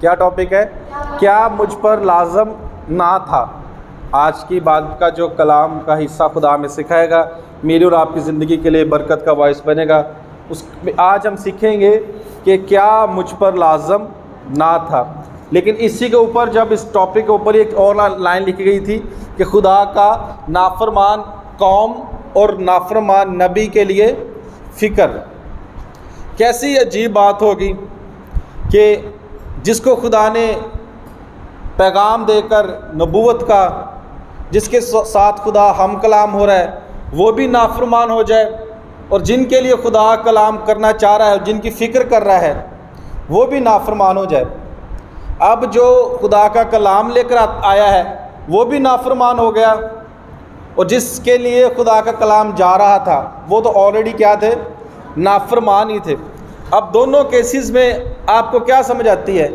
کیا ٹاپک ہے؟ کیا مجھ پر لازم نہ تھا۔ آج کی بات کا جو کلام کا حصہ خدا ہمیں سکھائے گا، میری اور آپ کی زندگی کے لیے برکت کا باعث بنے گا۔ آج ہم سیکھیں گے کہ کیا مجھ پر لازم نہ تھا۔ لیکن اسی کے اوپر جب اس ٹاپک کے اوپر ایک اور لائن لکھی گئی تھی کہ خدا کا نافرمان قوم اور نافرمان نبی کے لیے فکر۔ کیسی عجیب بات ہوگی کہ جس کو خدا نے پیغام دے کر نبوت کا، جس کے ساتھ خدا ہم کلام ہو رہا ہے، وہ بھی نافرمان ہو جائے، اور جن کے لیے خدا کلام کرنا چاہ رہا ہے، جن کی فکر کر رہا ہے، وہ بھی نافرمان ہو جائے۔ اب جو خدا کا کلام لے کر آیا ہے وہ بھی نافرمان ہو گیا، اور جس کے لیے خدا کا کلام جا رہا تھا وہ تو آلریڈی کیا تھے؟ نافرمان ہی تھے۔ اب دونوں کیسز میں آپ کو کیا سمجھ آتی ہے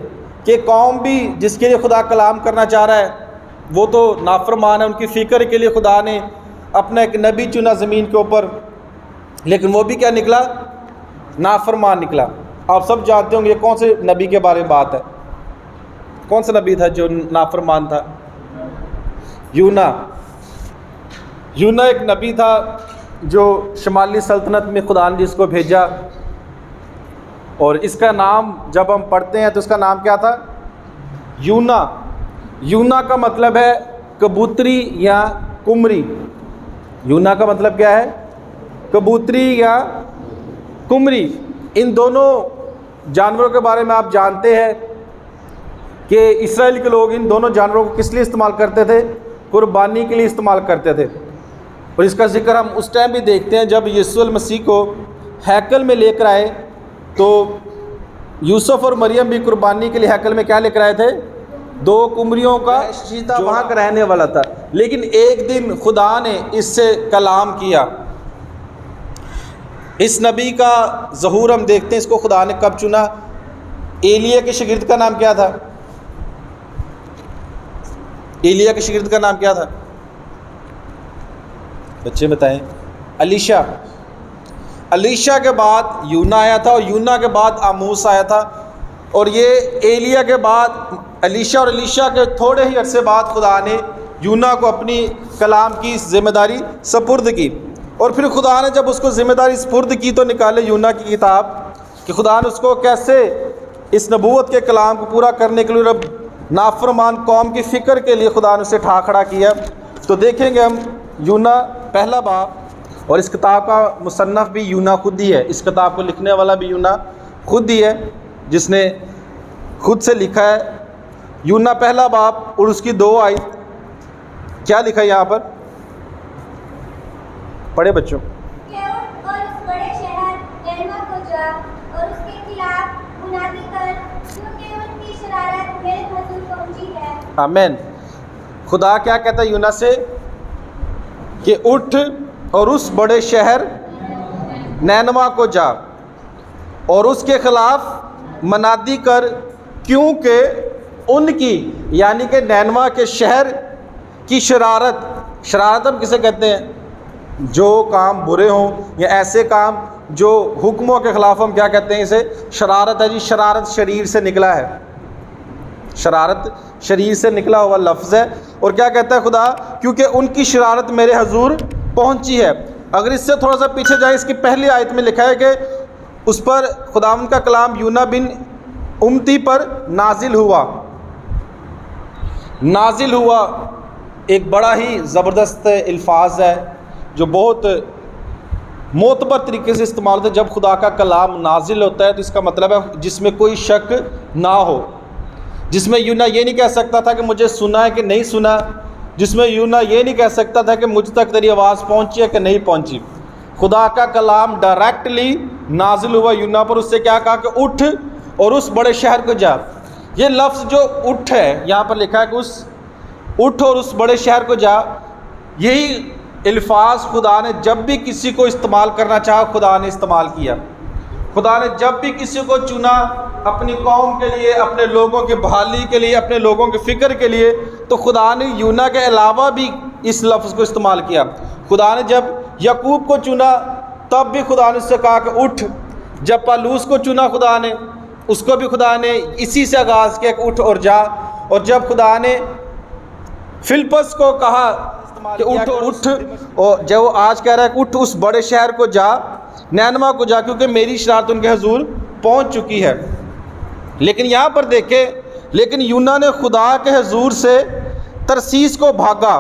کہ قوم بھی جس کے لیے خدا کلام کرنا چاہ رہا ہے وہ تو نافرمان ہے، ان کی فکر کے لیے خدا نے اپنا ایک نبی چنا زمین کے اوپر، لیکن وہ بھی کیا نکلا؟ نافرمان نکلا۔ آپ سب جانتے ہوں گے یہ کون سے نبی کے بارے میں بات ہے؟ کون سا نبی تھا جو نافرمان تھا؟ یونا ایک نبی تھا جو شمالی سلطنت میں خدا نے جس کو بھیجا، اور اس کا نام جب ہم پڑھتے ہیں تو اس کا نام کیا تھا؟ یونا کا مطلب ہے کبوتری یا کمری۔ یونا کا مطلب کیا ہے؟ کبوتری یا کمری۔ ان دونوں جانوروں کے بارے میں آپ جانتے ہیں کہ اسرائیل کے لوگ ان دونوں جانوروں کو کس لیے استعمال کرتے تھے؟ قربانی کے لیے استعمال کرتے تھے، اور اس کا ذکر ہم اس ٹائم بھی دیکھتے ہیں جب یسوع المسیح کو ہیکل میں لے کر آئے تو یوسف اور مریم بھی قربانی کے لیے ہیکل میں کیا لے کر آئے تھے؟ 2 کمریوں کا چیتا وہاں کا رہنے والا تھا۔ لیکن ایک دن خدا نے اس سے کلام کیا۔ اس نبی کا ظہور ہم دیکھتے ہیں، اس کو خدا نے کب چنا؟ ایلیا کے شاگرد کا نام کیا تھا؟ ایلیا کے شاگرد کا نام کیا تھا؟ بچے بتائیں۔ الیشا کے بعد یونا آیا تھا، اور یونا کے بعد آموس آیا تھا، اور یہ ایلیا کے بعد الیشا، اور الیشا کے تھوڑے ہی عرصے بعد خدا نے یونا کو اپنی کلام کی ذمہ داری سپرد کی۔ اور پھر خدا نے جب اس کو ذمہ داری سپرد کی تو نکالے یونا کی کتاب کہ خدا نے اس کو کیسے اس نبوت کے کلام کو پورا کرنے کے لیے رب نافرمان قوم کی فکر کے لیے خدا نے اسے ٹھا کھڑا کیا۔ تو دیکھیں گے ہم یونا پہلا باب، اور اس کتاب کا مصنف بھی یونا خود ہی ہے، اس کتاب کو لکھنے والا بھی یونا خود ہی ہے، جس نے خود سے لکھا ہے۔ یونا پہلا باب اور اس کی 2 آیت کیا لکھا ہے یہاں پر؟ پڑھے بچوں۔ اور اس بڑے شہر نینوا کو جا اور اس کے خلاف منادی کر، کیونکہ ان کی شرارت میرے حضور پہنچی ہے۔ آمین۔ خدا کیا کہتا ہے یونا سے؟ کہ اٹھ اور اس بڑے شہر نینوا کو جا اور اس کے خلاف منادی کر، کیونکہ ان کی، یعنی کہ نینوا کے شہر کی شرارت ہم کسے کہتے ہیں؟ جو کام برے ہوں یا ایسے کام جو حکموں کے خلاف، ہم کیا کہتے ہیں اسے؟ شرارت ہے جی۔ شرارت شریر سے نکلا ہے، شرارت شریر سے نکلا ہوا لفظ ہے۔ اور کیا کہتا ہے خدا؟ کیونکہ ان کی شرارت میرے حضور پہنچی ہے۔ اگر اس سے تھوڑا سا پیچھے جائیں، اس کی پہلی آیت میں لکھا ہے کہ اس پر خداوند کا کلام یونا بن امتی پر نازل ہوا۔ ایک بڑا ہی زبردست الفاظ ہے جو بہت معتبر طریقے سے استعمال ہوتا ہے۔ جب خدا کا کلام نازل ہوتا ہے تو اس کا مطلب ہے جس میں کوئی شک نہ ہو، جس میں یونا یہ نہیں کہہ سکتا تھا کہ مجھے سنا ہے کہ نہیں سنا، جس میں یونا یہ نہیں کہہ سکتا تھا کہ مجھ تک تیری آواز پہنچی ہے کہ نہیں پہنچی۔ خدا کا کلام ڈائریکٹلی نازل ہوا یونا پر۔ اس سے کیا کہا کہ اٹھ اور اس بڑے شہر کو جا۔ یہ لفظ جو اٹھ ہے یہاں پر لکھا ہے کہ اٹھ اور اس بڑے شہر کو جا، یہی الفاظ خدا نے جب بھی کسی کو استعمال کرنا چاہا خدا نے استعمال کیا۔ خدا نے جب بھی کسی کو چنا اپنی قوم کے لیے، اپنے لوگوں کی بحالی کے لیے، اپنے لوگوں کی فکر کے لیے، تو خدا نے یونا کے علاوہ بھی اس لفظ کو استعمال کیا۔ خدا نے جب یعقوب کو چنا تب بھی خدا نے اس سے کہا کہ اٹھ۔ جب پالوس کو چنا خدا نے اس کو بھی خدا نے اسی سے آغاز کیا کہ اٹھ اور جا. اور جب خدا نے فلپس کو کہا کہ اٹھ اور جو آج کہہ رہا ہے کہ اٹھ اس بڑے شہر کو جا، نینوا کو جا، کیونکہ میری شرارت ان کے حضور پہنچ چکی ہے. لیکن یہاں پر دیکھیں، لیکن یونا نے خدا کے حضور سے ترسیس کو بھاگا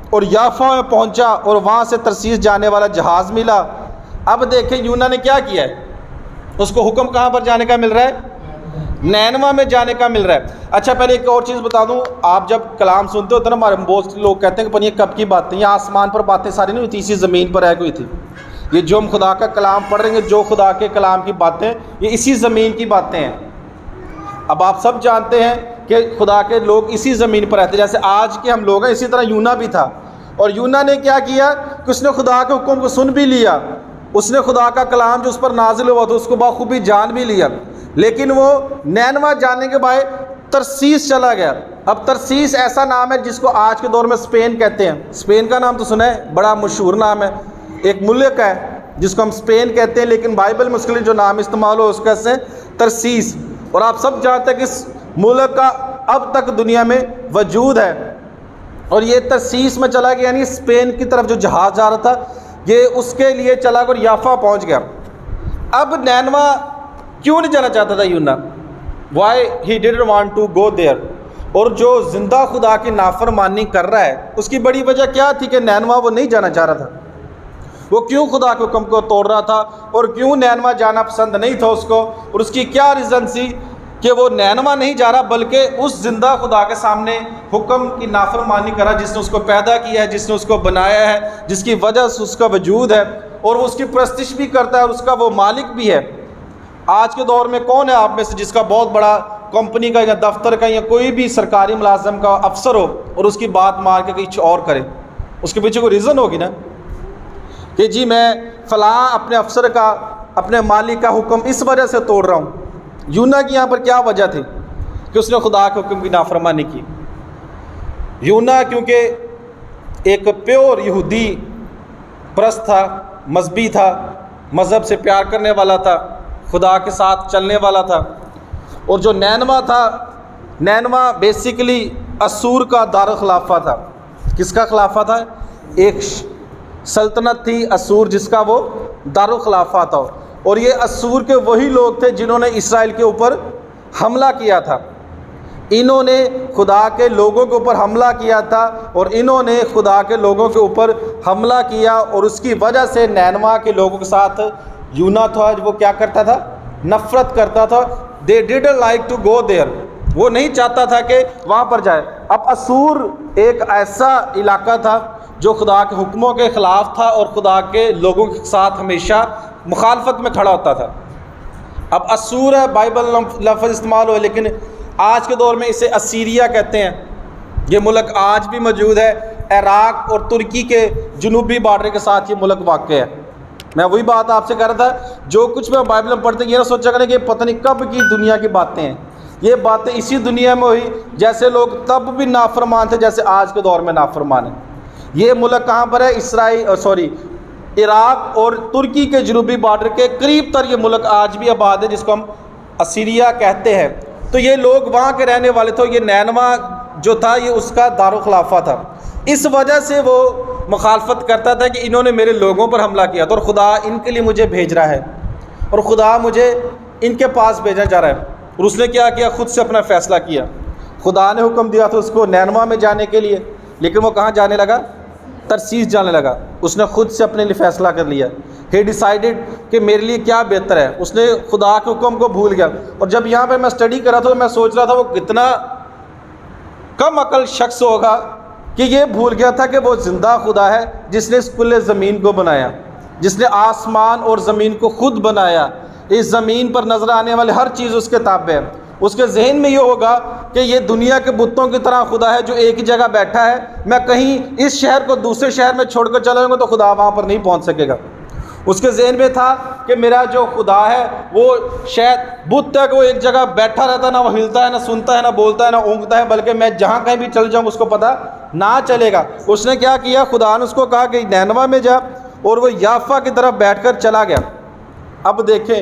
اور یافا میں پہنچا اور وہاں سے ترسیس جانے والا جہاز ملا. اب دیکھیں یونا نے کیا کیا ہے، اس کو حکم کہاں پر جانے کا مل رہا ہے؟ نینوا میں جانے کا مل رہا ہے. اچھا پہلے ایک اور چیز بتا دوں، آپ جب کلام سنتے ہوتے نا، ہمارے بہت لوگ کہتے ہیں کہ پر یہ کب کی باتیں، یہ آسمان پر باتیں ساری نہیں ہوئی تھی، اسی زمین پر رہ گئی تھی. یہ جو ہم خدا کا کلام پڑھ رہے ہیں، جو خدا کے کلام کی باتیں، یہ اسی زمین کی باتیں ہیں. اب آپ سب جانتے ہیں کہ خدا کے لوگ اسی زمین پر رہتے ہیں، جیسے آج کے ہم لوگ ہیں، اسی طرح یونا بھی تھا. اور یونا نے کیا کیا کہ اس نے خدا کے حکم کو سن بھی لیا، اس نے خدا کا کلام جو اس پر نازل ہوا تھا اس کو بخوبی جان بھی لیا. لیکن وہ نینوا جانے کے بعد ترسیس چلا گیا. اب ترسیس ایسا نام ہے جس کو آج کے دور میں اسپین کہتے ہیں. اسپین کا نام تو سنا ہے، بڑا مشہور نام ہے، ایک ملک ہے جس کو ہم اسپین کہتے ہیں، لیکن بائبل میں اس کے لیے جو نام استعمال ہو اس کا سے ترسیس. اور آپ سب جانتے ہیں کہ اس ملک کا اب تک دنیا میں وجود ہے. اور یہ ترسیس میں چلا گیا، یعنی اسپین کی طرف جو جہاز جا رہا تھا یہ اس کے لیے چلا کر یافا پہنچ گیا. اب نینوا کیوں نہیں جانا چاہتا تھا یونا؟ Why he didn't want to go there. اور جو زندہ خدا کی نافرمانی کر رہا ہے اس کی بڑی وجہ کیا تھی کہ نینوا وہ نہیں جانا چاہ رہا تھا؟ وہ کیوں خدا کے حکم کو توڑ رہا تھا اور کیوں نینوا جانا پسند نہیں تھا اس کو؟ اور اس کی کیا ریزن تھی کہ وہ نینوا نہیں جا رہا بلکہ اس زندہ خدا کے سامنے حکم کی نافرمانی کرا، جس نے اس کو پیدا کیا ہے، جس نے اس کو بنایا ہے، جس کی وجہ سے اس کا وجود ہے، اور وہ اس کی پرستش بھی کرتا ہے اور اس کا وہ مالک بھی ہے. آج کے دور میں کون ہے آپ میں سے جس کا بہت بڑا کمپنی کا یا دفتر کا یا کوئی بھی سرکاری ملازم کا افسر ہو اور اس کی بات مار کے کچھ اور کرے؟ اس کے پیچھے کوئی ریزن ہوگی نا کہ جی میں فلاں اپنے افسر کا، اپنے مالک کا حکم اس وجہ سے توڑ رہا ہوں. یونا کی یہاں پر کیا وجہ تھی کہ اس نے خدا کے حکم کی نافرمانی کی؟ یونا کیونکہ ایک پیور یہودی پرست تھا، مذہبی تھا، مذہب سے پیار کرنے والا تھا، خدا کے ساتھ چلنے والا تھا. اور جو نینوا تھا، نینوا بیسیکلی اسور کا دارالخلافہ تھا. کس کا خلافہ تھا؟ ایک سلطنت تھی اسور جس کا وہ دارالخلافہ تھا. اور یہ اسور کے وہی لوگ تھے جنہوں نے اسرائیل کے اوپر حملہ کیا تھا. انہوں نے خدا کے لوگوں کے اوپر حملہ کیا تھا اور انہوں نے خدا کے لوگوں کے اوپر حملہ کیا، اور اس کی وجہ سے نینوا کے لوگوں کے ساتھ یونا تھا وہ کیا کرتا تھا؟ نفرت کرتا تھا. they didn't like to go there. وہ نہیں چاہتا تھا کہ وہاں پر جائے. اب اسور ایک ایسا علاقہ تھا جو خدا کے حکموں کے خلاف تھا اور خدا کے لوگوں کے ساتھ ہمیشہ مخالفت میں کھڑا ہوتا تھا. اب اسور ہے، بائبل لفظ استعمال ہوئے، لیکن آج کے دور میں اسے اسیریا کہتے ہیں. یہ ملک آج بھی موجود ہے، عراق اور ترکی کے جنوبی بارڈر کے ساتھ یہ ملک واقع ہے. میں وہی بات آپ سے کہہ رہا تھا، جو کچھ میں بائبل میں پڑھتے ہیں یہ نہ سوچا کریں کہ پتہ نہیں کب کی دنیا کی باتیں ہیں. یہ باتیں اسی دنیا میں ہوئی جیسے لوگ تب بھی نافرمان تھے جیسے آج کے دور میں نافرمان ہیں. یہ ملک کہاں پر ہے؟ عراق اور ترکی کے جنوبی بارڈر کے قریب تر یہ ملک آج بھی آباد ہے، جس کو ہم اسیریا کہتے ہیں. تو یہ لوگ وہاں کے رہنے والے تھے. یہ نینوا جو تھا یہ اس کا دارالخلافہ تھا. اس وجہ سے وہ مخالفت کرتا تھا کہ انہوں نے میرے لوگوں پر حملہ کیا تھا اور خدا ان کے لیے مجھے بھیج رہا ہے اور خدا مجھے ان کے پاس بھیجا جا رہا ہے. اور اس نے کیا کیا؟ خود سے اپنا فیصلہ کیا. خدا نے حکم دیا تھا اس کو نینوا میں جانے کے لیے، لیکن وہ کہاں جانے لگا؟ ترسیس جانے لگا. اس نے خود سے اپنے لیے فیصلہ کر لیا. ہی ڈیسائیڈڈ کہ میرے لیے کیا بہتر ہے. اس نے خدا کے حکم کو بھول گیا. اور جب یہاں پہ میں اسٹڈی کر رہا تھا تو میں سوچ رہا تھا وہ کتنا کم عقل شخص ہوگا کہ یہ بھول گیا تھا کہ وہ زندہ خدا ہے جس نے اس کل زمین کو بنایا، جس نے آسمان اور زمین کو خود بنایا. اس زمین پر نظر آنے والے ہر چیز اس کے تابع ہے. اس کے ذہن میں یہ ہوگا کہ یہ دنیا کے بتوں کی طرح خدا ہے جو ایک ہی جگہ بیٹھا ہے، میں کہیں اس شہر کو دوسرے شہر میں چھوڑ کر چلا جاؤں گا تو خدا وہاں پر نہیں پہنچ سکے گا. اس کے ذہن میں تھا کہ میرا جو خدا ہے وہ شاید بت ہے کہ وہ ایک جگہ بیٹھا رہتا ہے، نہ وہ ہلتا ہے، نہ سنتا ہے، نہ بولتا ہے، نہ اونگتا ہے، بلکہ میں جہاں کہیں بھی چل جاؤں اس کو پتہ نہ چلے گا. اس نے کیا کیا؟ خدا نے اس کو کہا کہ نینوا میں جا، اور وہ یافا کی طرف بیٹھ کر چلا گیا. اب دیکھیں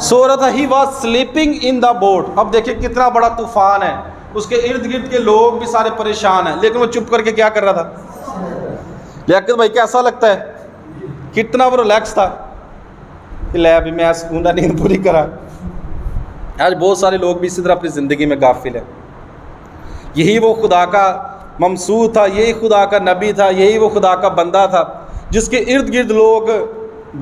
سو رہا تھا. He was sleeping in the boat. اب دیکھیں کتنا بڑا طوفان ہے, اس کے ارد گرد کے لوگ بھی سارے پریشان ہیں, لیکن وہ چپ کر کے کیا کر رہا تھا. لیاقت بھائی کیسا لگتا ہے, کتنا وہ ریلیکس تھا کہ لے ابھی میں سکون نیند پوری کرا. آج بہت سارے لوگ بھی اسی طرح اپنی زندگی میں غافل ہیں. یہی وہ خدا کا ممسوح تھا, یہی خدا کا نبی تھا, یہی وہ خدا کا بندہ تھا جس کے ارد گرد لوگ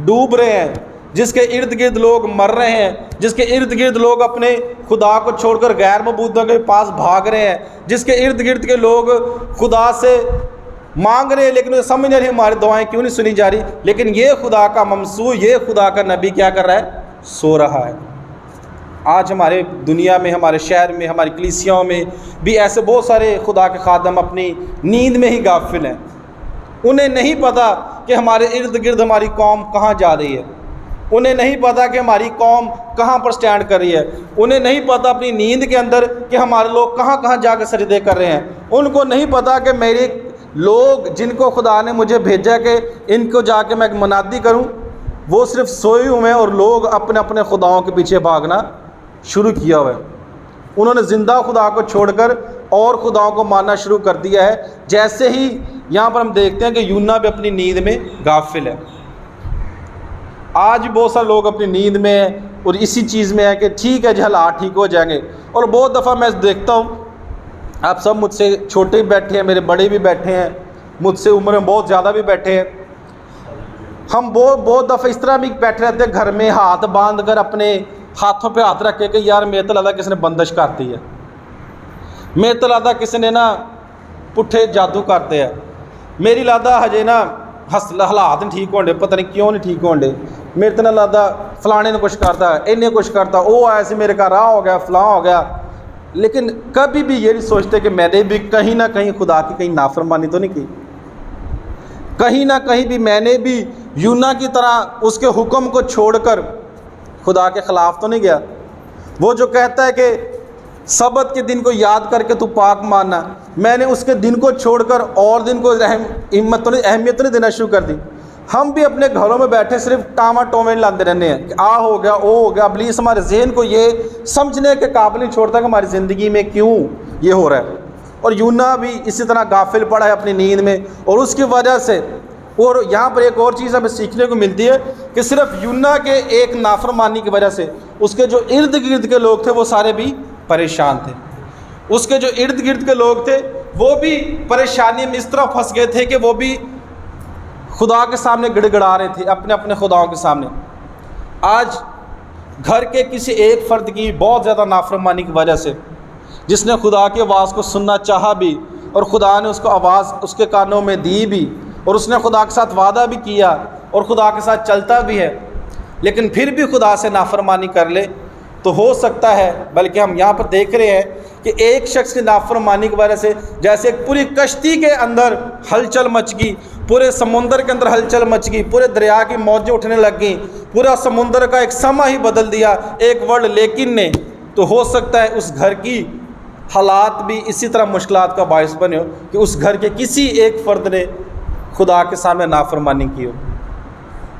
ڈوب رہے ہیں, جس کے ارد گرد لوگ مر رہے ہیں, جس کے ارد گرد لوگ اپنے خدا کو چھوڑ کر غیر معبودوں کے پاس بھاگ رہے ہیں, جس کے ارد گرد کے لوگ خدا سے مانگ رہے ہیں لیکن وہ سمجھ نہیں رہے ہماری دعائیں کیوں نہیں سنی جا رہی. لیکن یہ خدا کا ممسوح, یہ خدا کا نبی کیا کر رہا ہے, سو رہا ہے. آج ہمارے دنیا میں, ہمارے شہر میں, ہماری کلیسیاؤں میں بھی ایسے بہت سارے خدا کے خادم اپنی نیند میں ہی غافل ہیں. انہیں نہیں پتہ کہ ہمارے ارد گرد ہماری قوم کہاں جا رہی ہے, انہیں نہیں پتہ کہ ہماری قوم کہاں پر سٹینڈ کر رہی ہے, انہیں نہیں پتہ اپنی نیند کے اندر کہ ہمارے لوگ کہاں کہاں جا کے سجدے کر رہے ہیں. ان کو نہیں پتہ کہ میرے لوگ جن کو خدا نے مجھے بھیجا کہ ان کو جا کے میں منادی کروں, وہ صرف سوئے ہوئے ہیں اور لوگ اپنے اپنے خداؤں کے پیچھے بھاگنا شروع کیا ہوا ہے. انہوں نے زندہ خدا کو چھوڑ کر اور خداؤں کو ماننا شروع کر دیا ہے. جیسے ہی یہاں پر ہم دیکھتے ہیں کہ یونا بھی اپنی نیند میں غافل ہے. آج بہت سارے لوگ اپنی نیند میں ہیں اور اسی چیز میں ہے کہ ٹھیک ہے جی حالات ٹھیک ہو جائیں گے. اور بہت دفعہ میں دیکھتا ہوں, آپ سب مجھ سے چھوٹے بھی بیٹھے ہیں, میرے بڑے بھی بیٹھے ہیں, مجھ سے عمر میں بہت زیادہ بھی بیٹھے ہیں. ہم بہت دفعہ اس طرح بھی بیٹھے رہتے ہیں گھر میں ہاتھ باندھ کر, اپنے ہاتھوں پہ ہاتھ رکھ کے کہ یار میرے تو لگتا کسی نے بندش کرتی ہے, میرے تو لگتا کسی نے نا پٹھے جادو کرتے ہیں, میری لگتا ہجے نا حالات نہیں ٹھیک ہونڈے, پتہ نہیں کیوں نہیں ٹھیک ہونڈے, میرے تو نہ لگتا فلانے نے کچھ کرتا ہے, انہیں کچھ کرتا, وہ ایسے میرے کا راہ ہو گیا, فلاں ہو گیا. لیکن کبھی بھی یہ نہیں سوچتے کہ میں نے بھی کہیں نہ کہیں خدا کی کہیں نافرمانی تو نہیں کی, کہیں نہ کہیں بھی میں نے بھی یونا کی طرح اس کے حکم کو چھوڑ کر خدا کے خلاف تو نہیں گیا. وہ جو کہتا ہے کہ سبت کے دن کو یاد کر کے تو پاک ماننا, میں نے اس کے دن کو چھوڑ کر اور دن کو اہمیت تو نہیں دینا شروع کر دی. ہم بھی اپنے گھروں میں بیٹھے صرف ٹاما ٹومے لاتے رہنے ہیں کہ آ ہو گیا, او ہو گیا. ابلیس ہمارے ذہن کو یہ سمجھنے کے قابل نہیں چھوڑتا کہ ہماری زندگی میں کیوں یہ ہو رہا ہے. اور یونا بھی اسی طرح غافل پڑا ہے اپنی نیند میں, اور اس کی وجہ سے. اور یہاں پر ایک اور چیز ہمیں سیکھنے کو ملتی ہے کہ صرف یونا کے ایک نافرمانی کی وجہ سے اس کے جو ارد گرد کے لوگ تھے وہ سارے بھی پریشان تھے. اس کے جو ارد گرد کے لوگ تھے وہ بھی پریشانی میں اس طرح پھنس گئے تھے کہ وہ بھی خدا کے سامنے گڑ گڑا رہے تھے, اپنے اپنے خداؤں کے سامنے. آج گھر کے کسی ایک فرد کی بہت زیادہ نافرمانی کی وجہ سے, جس نے خدا کی آواز کو سننا چاہا بھی اور خدا نے اس کو آواز اس کے کانوں میں دی بھی, اور اس نے خدا کے ساتھ وعدہ بھی کیا اور خدا کے ساتھ چلتا بھی ہے, لیکن پھر بھی خدا سے نافرمانی کر لے, تو ہو سکتا ہے, بلکہ ہم یہاں پر دیکھ رہے ہیں کہ ایک شخص کی نافرمانی کی وجہ سے جیسے ایک پوری کشتی کے اندر ہلچل مچ گئی, پورے سمندر کے اندر ہلچل مچ گئی, پورے دریا کی موجیں اٹھنے لگ گئیں, پورا سمندر کا ایک سما ہی بدل دیا ایک ورڈ لیکن نے. تو ہو سکتا ہے اس گھر کی حالات بھی اسی طرح مشکلات کا باعث بنے ہو کہ اس گھر کے کسی ایک فرد نے خدا کے سامنے نافرمانی کی ہو.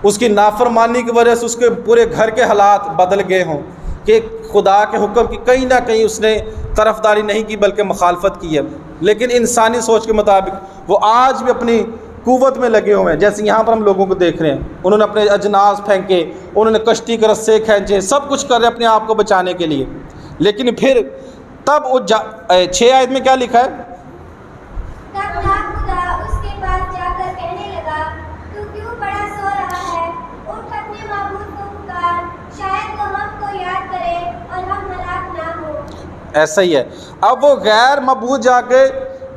اس کی نافرمانی کی وجہ سے اس کے پورے گھر کے حالات بدل گئے ہوں کہ خدا کے حکم کی کہیں نہ کہیں اس نے طرفداری نہیں کی بلکہ مخالفت کی ہے. لیکن انسانی سوچ کے مطابق وہ آج بھی اپنی قوت میں لگے ہوئے ہیں. جیسے یہاں پر ہم لوگوں کو دیکھ رہے ہیں, انہوں نے اپنے اجناس پھینکے, انہوں نے کشتی کے رسے کھینچے, سب کچھ کر رہے اپنے آپ کو بچانے کے لیے. لیکن پھر تب 6 آیت میں کیا لکھا ہے, تب خدا اس کے پاس جا کر کہنے لگا, تو کیوں بڑا سو رہا ہے, اٹھ اپنے معبود کو پکار, شاید وہ ہم کو یاد کرے اور ہم ہلاک نہ ہو. ایسا ہی ہے. اب وہ غیر معبود جا کے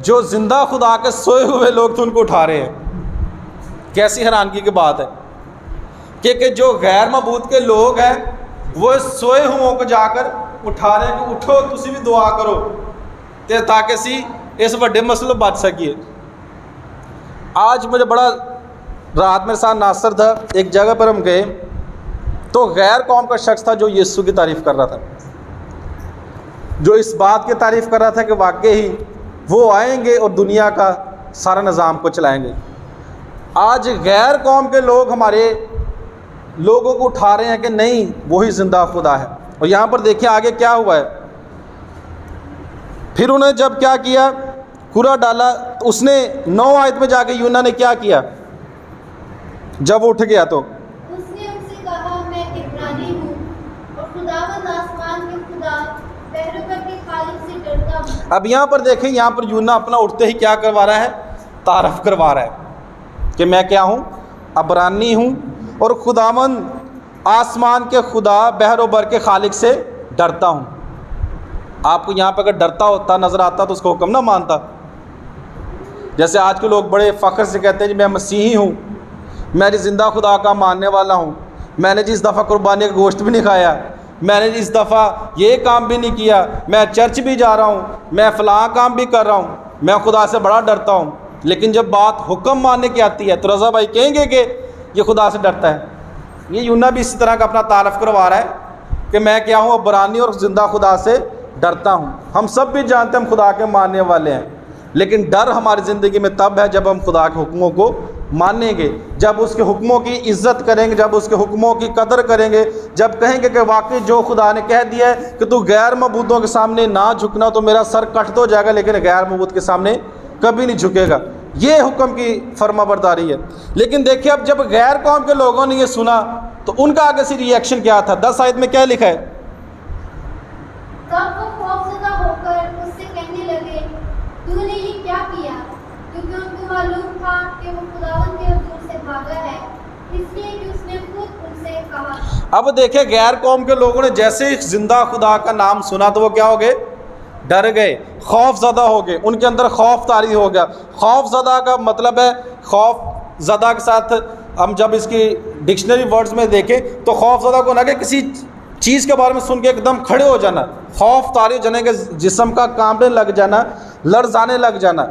جو زندہ خدا کے سوئے ہوئے لوگ تھے ان کو اٹھا رہے ہیں. کیسی حیرانگی کی بات ہے کہ جو غیر معبود کے لوگ ہیں وہ سوئے ہوئوں کو جا کر اٹھا رہے ہیں کہ اٹھو تسی بھی دعا کرو تاکہ سی اس بڑے مسئلے بچ سکیے. آج مجھے بڑا رات میرے ساتھ ناصر تھا, ایک جگہ پر ہم گئے تو غیر قوم کا شخص تھا جو یسوع کی تعریف کر رہا تھا, جو اس بات کی تعریف کر رہا تھا کہ واقعی وہ آئیں گے اور دنیا کا سارا نظام کو چلائیں گے. آج غیر قوم کے لوگ ہمارے لوگوں کو اٹھا رہے ہیں کہ نہیں وہی زندہ خدا ہے. اور یہاں پر دیکھیں آگے کیا ہوا ہے. پھر انہیں جب کیا کیا, کوڑا ڈالا, اس نے 9 آیت میں جا کے یونا نے کیا کیا جب وہ اٹھ گیا تو اس نے ان سے کہا میں عبرانی ہوں اور خداوند آسمان کے خدا بحر کے خالق سے ڈرتا ہوں. اب یہاں پر دیکھیں, یہاں پر یونا اپنا اٹھتے ہی کیا کروا رہا ہے, تعارف کروا رہا ہے کہ میں کیا ہوں, عبرانی ہوں اور خداوند آسمان کے خدا بحر و بر کے خالق سے ڈرتا ہوں. آپ کو یہاں پہ اگر ڈرتا ہوتا نظر آتا تو اس کو حکم نہ مانتا. جیسے آج کے لوگ بڑے فخر سے کہتے ہیں جی میں مسیحی ہوں, میں زندہ خدا کا ماننے والا ہوں, میں نے اس دفعہ قربانی کا گوشت بھی نہیں کھایا, میں نے اس دفعہ یہ کام بھی نہیں کیا, میں چرچ بھی جا رہا ہوں, میں فلاں کام بھی کر رہا ہوں, میں خدا سے بڑا ڈرتا ہوں. لیکن جب بات حکم ماننے کی آتی ہے تو رضا بھائی کہیں گے کہ یہ خدا سے ڈرتا ہے. یہ یونا بھی اسی طرح کا اپنا تعارف کروا رہا ہے کہ میں کیا ہوں, عبرانی اور زندہ خدا سے ڈرتا ہوں. ہم سب بھی جانتے ہیں ہم خدا کے ماننے والے ہیں, لیکن ڈر ہماری زندگی میں تب ہے جب ہم خدا کے حکموں کو مانیں گے, جب اس کے حکموں کی عزت کریں گے, جب اس کے حکموں کی قدر کریں گے, جب کہیں گے کہ واقعی جو خدا نے کہہ دیا ہے کہ تو غیر معبودوں کے سامنے نہ جھکنا تو میرا سر کٹ تو جائے گا, لیکن غیر معبود کے سامنے کبھی نہیں جھکے گا. یہ حکم کی فرما برداری ہے. لیکن دیکھیے اب جب غیر قوم کے لوگوں نے یہ سنا تو ان کا آگے سے ری ایکشن کیا تھا. 10 آیت میں کیا لکھا ہے, تب وہ خوفزدہ ہو کر اس سے کہنے لگے تو نے یہ کیا کیا, کیونکہ ان کو معلوم تھا کہ وہ خداوند کے حضور سے بھاگا ہے, اس لیے کہ اس نے خود ان سے کہا. اب دیکھیں غیر قوم کے لوگوں نے جیسے زندہ خدا کا نام سنا تو وہ کیا ہو گئے, ڈر گئے, خوف زدہ ہو گئے, ان کے اندر خوف طاری ہو گیا. خوف زدہ کا مطلب ہے, خوف زدہ کے ساتھ ہم جب اس کی ڈکشنری ورڈز میں دیکھیں تو خوف زدہ کو نہ کہ کسی چیز کے بارے میں سن کے ایک دم کھڑے ہو جانا, خوف طاری ہو جانے کے جسم کا کانپنے لگ جانا, لرزانے لگ جانا.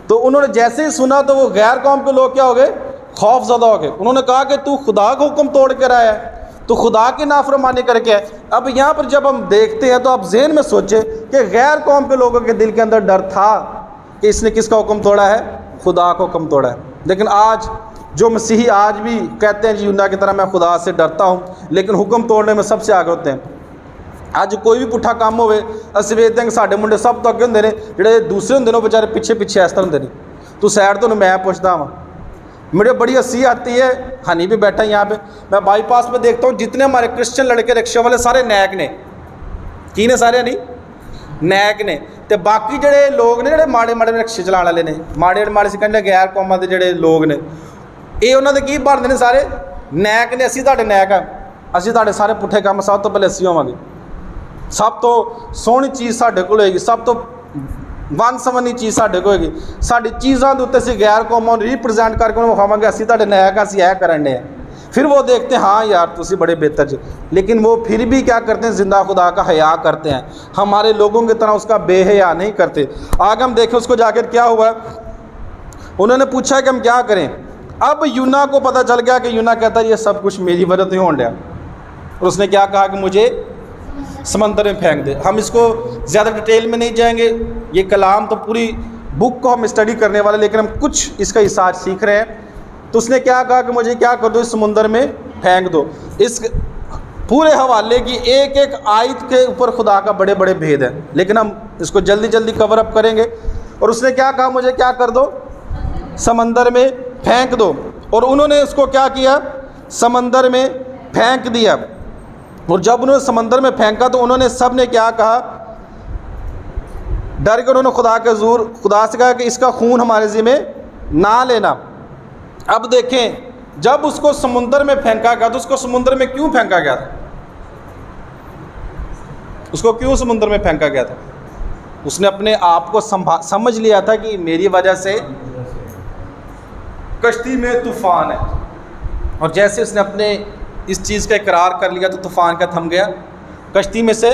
تو انہوں نے جیسے ہی سنا تو وہ غیر قوم کے لوگ کیا ہو گئے, خوف زدہ ہو گئے. انہوں نے کہا کہ تو خدا کا حکم توڑ کر آیا ہے, تو خدا کی نافرمانی کر کے ہے. اب یہاں پر جب ہم دیکھتے ہیں تو آپ ذہن میں سوچیں کہ غیر قوم کے لوگوں کے دل کے اندر ڈر تھا کہ اس نے کس کا حکم توڑا ہے, خدا کا حکم توڑا ہے. لیکن آج جو مسیحی آج بھی کہتے ہیں جی یونا کی طرح میں خدا سے ڈرتا ہوں, لیکن حکم توڑنے میں سب سے آگے ہوتے ہیں. اج کوئی بھی پٹھا کام ہوئے اسی ویکھتے ہیں کہ ساڈے منڈے سب تو اگے ہوندے نے, جڑے دوسرے ہوندے نے بیچارے پیچھے پیچھے اس طرح ہوندے نے. تو سائڈ تو میں پوچھتا ہوں, میرے بڑی ہنسی آتی ہے, ہنی بھی بیٹھا یہاں پہ, میں بائی پاس پہ دیکھتا ہوں جتنے ہمارے کرسچن لڑکے رکشے والے سارے نیک نے. کی نے سارے نہیں نیک نے, تے باقی جڑے لوگ نے جڑے ماڑے ماڑے رکشے چلانے والے نے, ماڑے ماڑے سے کہنے غیر قوماں دے جڑے لوگ نے, یہ انہوں نے کی بنتے ہیں سارے نیک نے. اسی تہاڈے نیک ہیں, اسی تہاڈے سارے پٹھے کام سب تو پہلے اسی ہوواں گے. سب تو سونی چیز ساڈے کول ہوئے گی, سب تو ون سمنی چیز ساڈے کول ہوئے گی. ساڈی چیزاں دے اوتے اسی غیر قوماں نوں ریپرزینٹ کر کے انہوں وکھاواں گے اسی تہاڈے نیک اسی اے کرن دے ہیں. پھر وہ دیکھتے ہیں ہاں یار تسی بڑے بہتر جی, لیکن وہ پھر بھی کیا کرتے ہیں, زندہ خدا کا حیا کرتے ہیں. ہمارے لوگوں کی طرح اس کا بے حیا نہیں کرتے. آگے ہم دیکھیں اس کو جا کر کیا ہوا ہے. انہوں نے پوچھا کہ ہم کیا کریں. اب یونا کو پتہ چل گیا کہ یونا کہتا ہے یہ سب کچھ میری وجہ سے ہون ڈیا, اور اس نے کیا کہا کہ مجھے سمندر میں پھینک دے. ہم اس کو زیادہ ڈیٹیل میں نہیں جائیں گے, یہ کلام تو پوری بک کو ہم اسٹڈی کرنے والے, لیکن ہم کچھ اس کا حصہ سیکھ رہے ہیں. تو اس نے کیا کہا کہ مجھے کیا کر دو, اس سمندر میں پھینک دو. اس پورے حوالے کی ایک ایک آیت کے اوپر خدا کا بڑے بڑے بھید ہیں, لیکن ہم اس کو جلدی جلدی کور اپ کریں گے. اور اس نے کیا کہا مجھے کیا کر دو, سمندر میں پھینک دو. اور انہوں نے اس کو کیا کیا, سمندر میں پھینک دیا. اور جب انہوں نے سمندر میں پھینکا تو انہوں نے سب نے کیا کہا, ڈر کے انہوں نے خدا کے حضور خدا سے کہا کہ اس کا خون ہمارے ذمہ نہ لینا. اب دیکھیں جب اس کو سمندر میں پھینکا گیا تو اس کو سمندر میں کیوں پھینکا گیا تھا, اس کو کیوں سمندر میں پھینکا گیا تھا. اس نے اپنے آپ کو سمجھ لیا تھا کہ میری وجہ سے کشتی میں طوفان ہے, اور جیسے اس نے اپنے اس چیز کا اقرار کر لیا تو طوفان کا تھم گیا, کشتی میں سے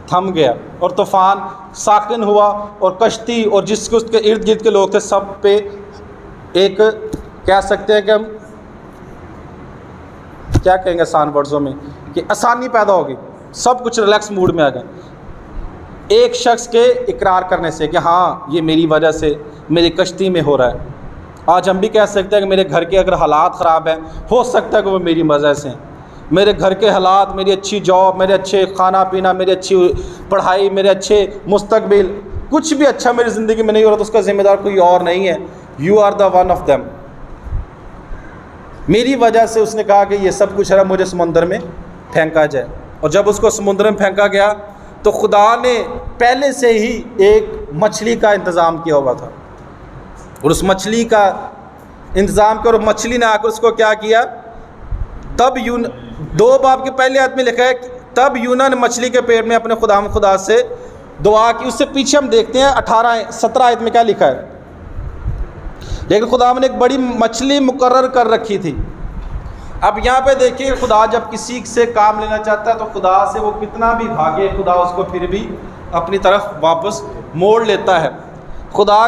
تھم گیا, اور طوفان ساکن ہوا, اور کشتی اور جس کے اس کے ارد گرد کے لوگ تھے سب پہ ایک کہہ سکتے ہیں کہ ہم کیا کہیں گے آسان ورڈزوں میں کہ آسانی پیدا ہوگی, سب کچھ ریلیکس موڈ میں آ گئے ایک شخص کے اقرار کرنے سے کہ ہاں یہ میری وجہ سے میری کشتی میں ہو رہا ہے. آج ہم بھی کہہ سکتے ہیں کہ میرے گھر کے اگر حالات خراب ہیں، ہو سکتا ہے کہ وہ میری وجہ سے ہیں۔ میرے گھر کے حالات، میری اچھی جاب، میرے اچھے کھانا پینا، میری اچھی پڑھائی، میرے اچھے مستقبل، کچھ بھی اچھا میری زندگی میں نہیں ہو رہا تو اس کا ذمہ دار کوئی اور نہیں ہے، you are the one of them. میری وجہ سے اس نے کہا کہ یہ سب کچھ ہے، مجھے سمندر میں پھینکا جائے۔ اور جب اس کو سمندر میں پھینکا گیا تو خدا نے پہلے سے ہی ایک مچھلی کا انتظام کیا ہوا تھا، اور اس مچھلی کا انتظام کیا، اور مچھلی نے آ کر اس کو کیا کیا، تب 2 باب کے پہلے آیت میں لکھا ہے تب یونا نے مچھلی کے پیٹ میں اپنے خدا سے دعا کی۔ اس سے پیچھے ہم دیکھتے ہیں 17 آیت میں کیا لکھا ہے، لیکن خدا نے ایک بڑی مچھلی مقرر کر رکھی تھی۔ اب یہاں پہ دیکھیے خدا جب کسی سے کام لینا چاہتا ہے تو خدا سے وہ کتنا بھی بھاگے، خدا اس کو پھر بھی اپنی طرف واپس موڑ لیتا ہے۔ خدا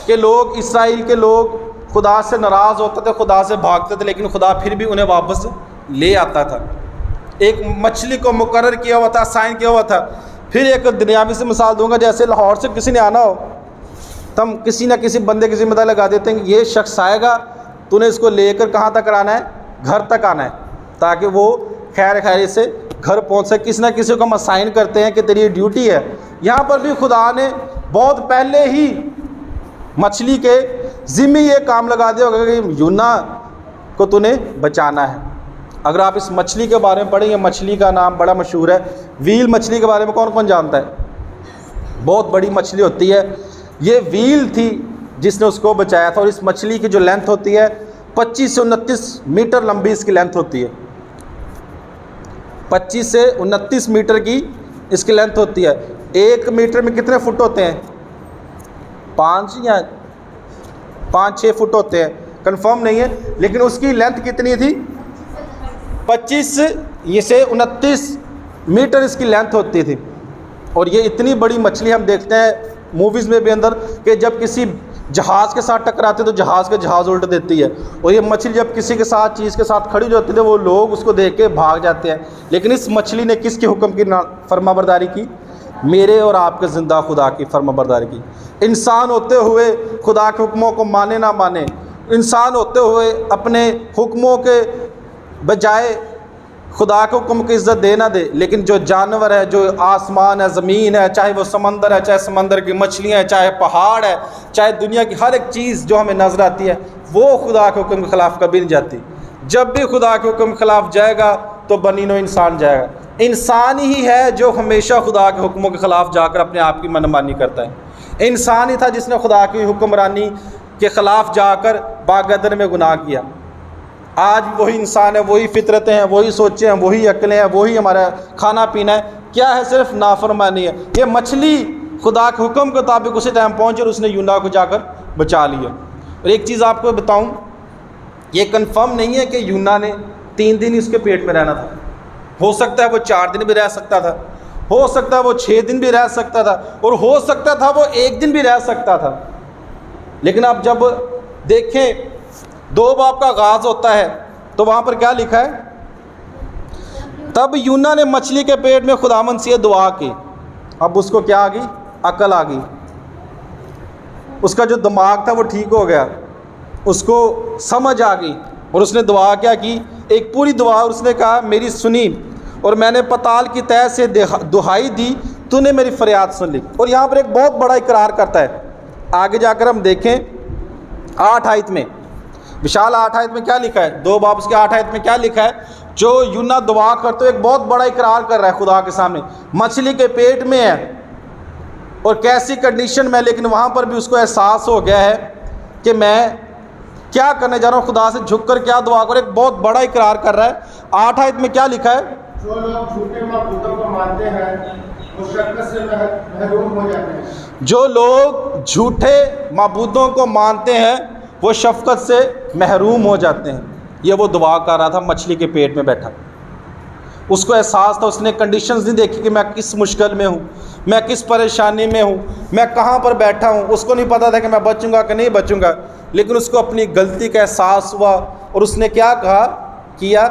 کے لوگ، اسرائیل کے لوگ خدا سے ناراض ہوتے تھے، خدا سے بھاگتے تھے، لیکن خدا پھر بھی انہیں واپس لے آتا تھا۔ ایک مچھلی کو مقرر کیا ہوا تھا، سائن کیا ہوا تھا۔ پھر ایک دنیاوی سے مثال دوں گا، جیسے لاہور سے کسی نے آنا ہو تو ہم کسی نہ کسی بندے کی ذمہ داری لگا دیتے ہیں کہ یہ شخص آئے گا، تو نے اس کو لے کر کہاں تک آنا ہے، گھر تک آنا ہے، تاکہ وہ خیر خیری سے گھر پہنچ سکے۔ کسی نہ کسی کو ہم اسائن کرتے ہیں کہ تیری یہ ڈیوٹی ہے۔ یہاں پر بھی خدا نے بہت پہلے ہی مچھلی کے ذمہ یہ کام لگا دیا ہوگا کہ یونا کو تو نے بچانا ہے۔ اگر آپ اس مچھلی کے بارے میں پڑھیں، یہ مچھلی کا نام بڑا مشہور ہے، ویل مچھلی کے بارے میں کون کون جانتا ہے؟ بہت بڑی مچھلی ہوتی ہے، یہ ویل تھی جس نے اس کو بچایا تھا۔ اور اس مچھلی کی جو لینتھ ہوتی ہے 25 سے 29 میٹر لمبی اس کی لینتھ ہوتی ہے، 25 سے 29 میٹر کی اس کی لینتھ ہوتی ہے۔ 1 میٹر میں کتنے فٹ ہوتے ہیں؟ 5 یا 5-6 فٹ ہوتے ہیں، کنفرم نہیں ہے، لیکن اس کی لینتھ کتنی تھی؟ 25 سے 29 میٹر اس کی لینتھ ہوتی تھی۔ اور یہ اتنی بڑی مچھلی ہم دیکھتے ہیں موویز میں بھی اندر کہ جب کسی جہاز کے ساتھ ٹکراتے تو جہاز الٹ دیتی ہے، اور یہ مچھلی جب کسی کے ساتھ چیز کے ساتھ کھڑی ہوتی ہے وہ لوگ اس کو دیکھ کے بھاگ جاتے ہیں۔ لیکن اس مچھلی نے کس کے حکم کی فرما برداری کی؟ میرے اور آپ کے زندہ خدا کی فرما برداری کی۔ انسان ہوتے ہوئے خدا کے حکموں کو مانے نہ مانے، انسان ہوتے ہوئے اپنے حکموں کے بجائے خدا کے حکم کی عزت دے نہ دے، لیکن جو جانور ہے، جو آسمان ہے، زمین ہے، چاہے وہ سمندر ہے، چاہے سمندر کی مچھلیاں ہیں، چاہے پہاڑ ہے، چاہے دنیا کی ہر ایک چیز جو ہمیں نظر آتی ہے، وہ خدا کے حکم کے خلاف کبھی نہیں جاتی۔ جب بھی خدا کے حکم کے خلاف جائے گا تو بنی نوع انسان جائے گا۔ انسان ہی ہے جو ہمیشہ خدا کے حکموں کے خلاف جا کر اپنے آپ کی منمانی کرتا ہے۔ انسان ہی تھا جس نے خدا کی حکمرانی کے خلاف جا کر باغ عدن میں گناہ کیا۔ آج وہی انسان ہے، وہی فطرتیں ہیں، وہی سوچیں ہیں، وہی عقلیں ہیں، وہی ہمارا کھانا پینا ہے، کیا ہے؟ صرف نافرمانی ہے۔ یہ مچھلی خدا کے حکم کے مطابق اسی ٹائم پہنچی اور اس نے یونا کو جا کر بچا لیا۔ اور ایک چیز آپ کو بتاؤں، یہ کنفرم نہیں ہے کہ یونا نے 3 دن اس کے پیٹ میں رہنا تھا۔ ہو سکتا ہے وہ 4 دن بھی رہ سکتا تھا، ہو سکتا ہے وہ 6 دن بھی رہ سکتا تھا، اور ہو سکتا تھا وہ 1 دن بھی رہ سکتا تھا۔ لیکن آپ جب دیکھیں 2 باب کا آغاز ہوتا ہے تو وہاں پر کیا لکھا ہے؟ تب یونا نے مچھلی کے پیٹ میں خداوند سے دعا کی۔ اب اس کو کیا آ گئی؟ عقل آ گئی، اس کا جو دماغ تھا وہ ٹھیک ہو گیا، اس کو سمجھ آ گئی، اور اس نے دعا کیا کی؟ ایک پوری دعا۔ اس نے کہا میری سنی، اور میں نے پتال کی تہہ سے دہائی دی، تو نے میری فریاد سن لی۔ اور یہاں پر ایک بہت بڑا اقرار کرتا ہے۔ آگے جا کر ہم دیکھیں 8 آیت میں، وشال 8 آیت میں کیا لکھا ہے؟ 2 باب اس کے 8 آیت میں کیا لکھا ہے؟ جو یونا دعا کرتے ہوئے ایک بہت بڑا اقرار کر رہا ہے خدا کے سامنے، مچھلی کے پیٹ میں ہے اور کیسی کنڈیشن میں، لیکن وہاں پر بھی اس کو احساس ہو گیا ہے کہ میں کیا کرنے جا رہا ہوں، خدا سے جھک کر کیا دعا کروں۔ ایک بہت بڑا اقرار کر رہا ہے۔ 8 آیت میں کیا لکھا ہے؟ جو لوگ جھوٹے معبودوں کو مانتے ہیں وہ شرکت سے محروم ہو جاتے ہیں۔ جو لوگ جھوٹے معبودوں کو مانتے ہیں وہ شفقت سے محروم ہو جاتے ہیں۔ یہ وہ دعا کر رہا تھا مچھلی کے پیٹ میں بیٹھا، اس کو احساس تھا، اس نے کنڈیشنز نہیں دیکھی کہ میں کس مشکل میں ہوں، میں کس پریشانی میں ہوں، میں کہاں پر بیٹھا ہوں۔ اس کو نہیں پتا تھا کہ میں بچوں گا کہ نہیں بچوں گا، لیکن اس کو اپنی غلطی کا احساس ہوا، اور اس نے کیا کیا؟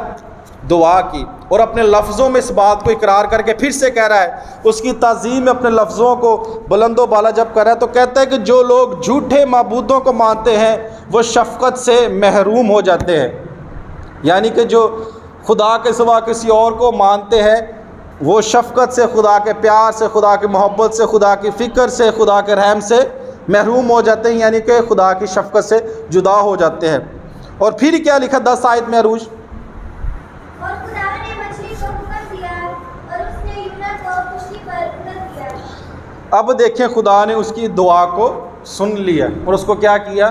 دعا کی، اور اپنے لفظوں میں اس بات کو اقرار کر کے پھر سے کہہ رہا ہے، اس کی تعظیم میں اپنے لفظوں کو بلند و بالا جب کر رہا ہے تو کہتا ہے کہ جو لوگ جھوٹے معبودوں کو مانتے ہیں وہ شفقت سے محروم ہو جاتے ہیں. یعنی کہ جو خدا کے سوا کسی اور کو مانتے ہیں وہ شفقت سے، خدا کے پیار سے، خدا کی محبت سے، خدا کی فکر سے، خدا کے رحم سے محروم ہو جاتے ہیں، یعنی کہ خدا کی شفقت سے جدا ہو جاتے ہیں. اور پھر کیا لکھا 10 آیت میں عروج؟ اور خدا نے مچھلی کو حکم دیا اور اس نے یونا کو خشکی پر اگل دیا. اب دیکھیں خدا نے اس کی دعا کو سن لیا اور اس کو کیا کیا؟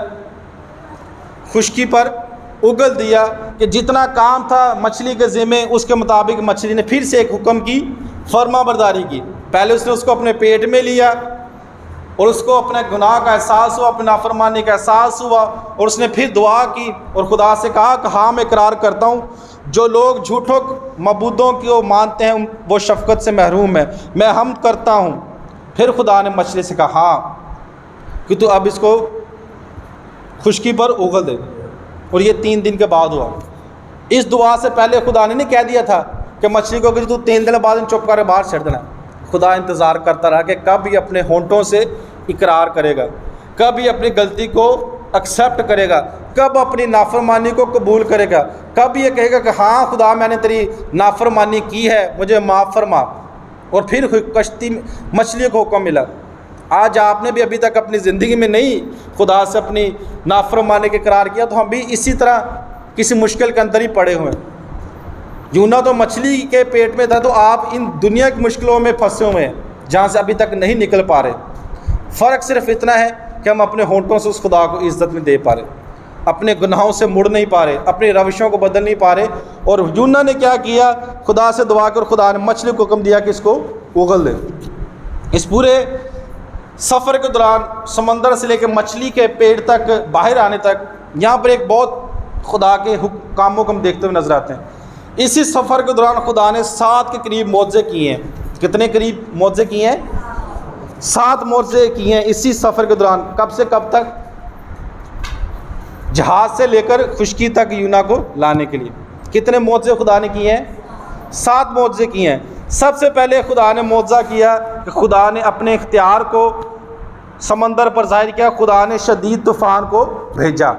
خشکی پر اگل دیا. کہ جتنا کام تھا مچھلی کے ذمہ اس کے مطابق مچھلی نے پھر سے ایک حکم کی فرما برداری کی. پہلے اس نے اس کو اپنے پیٹ میں لیا اور اس کو اپنے گناہ کا احساس ہوا، اپنے نافرمانی کا احساس ہوا، اور اس نے پھر دعا کی اور خدا سے کہا کہ ہاں میں اقرار کرتا ہوں جو لوگ جھوٹوں معبودوں کو مانتے ہیں وہ شفقت سے محروم ہیں، میں حمد کرتا ہوں. پھر خدا نے مچھلی سے کہا ہاں کہ تو اب اس کو خشکی پر اگل دے. اور یہ 3 دن کے بعد ہوا. اس دعا سے پہلے خدا نے نہیں کہہ دیا تھا کہ مچھلی کو کہ تو 3 دن بعد چپ کر باہر چھڑ دینا. خدا انتظار کرتا رہا کہ کب یہ اپنے ہونٹوں سے اقرار کرے گا، کب یہ اپنی غلطی کو ایکسیپٹ کرے گا، کب اپنی نافرمانی کو قبول کرے گا، کب یہ کہے گا کہ ہاں خدا میں نے تیری نافرمانی کی ہے مجھے معاف فرما. اور پھر کشتی مچھلی کو حکم ملا. آج آپ نے بھی ابھی تک اپنی زندگی میں نہیں خدا سے اپنی نافرمانی کے اقرار کیا تو ہم بھی اسی طرح کسی مشکل کے اندر ہی پڑے ہوئے ہیں. یونا تو مچھلی کے پیٹ میں تھا تو آپ ان دنیا کی مشکلوں میں پھنسے ہوئے ہیں جہاں سے ابھی تک نہیں نکل پا رہے. فرق صرف اتنا ہے کہ ہم اپنے ہونٹوں سے اس خدا کو عزت میں دے پا رہے، اپنے گناہوں سے مڑ نہیں پا رہے، اپنی روشوں کو بدل نہیں پا رہے. اور یونا نے کیا کیا؟ خدا سے دعا کر خدا نے مچھلی کو حکم دیا کہ اس کو اگل دے. اس پورے سفر کے دوران سمندر سے لے کے مچھلی کے پیٹ تک باہر آنے تک یہاں پر ایک بہت خدا کے کاموں کو ہم دیکھتے ہوئے نظر آتے ہیں. اسی سفر کے دوران خدا نے 7 کے قریب معجزے کیے ہیں. کتنے قریب معجزے کیے ہیں؟ 7 معجزے کیے ہیں اسی سفر کے دوران. کب سے کب تک؟ جہاز سے لے کر خشکی تک یونا کو لانے کے لیے. کتنے معجزے خدا نے کیے ہیں؟ 7 معجزے کیے ہیں. سب سے پہلے خدا نے معجزہ کیا کہ خدا نے اپنے اختیار کو سمندر پر ظاہر کیا. خدا نے شدید طوفان کو بھیجا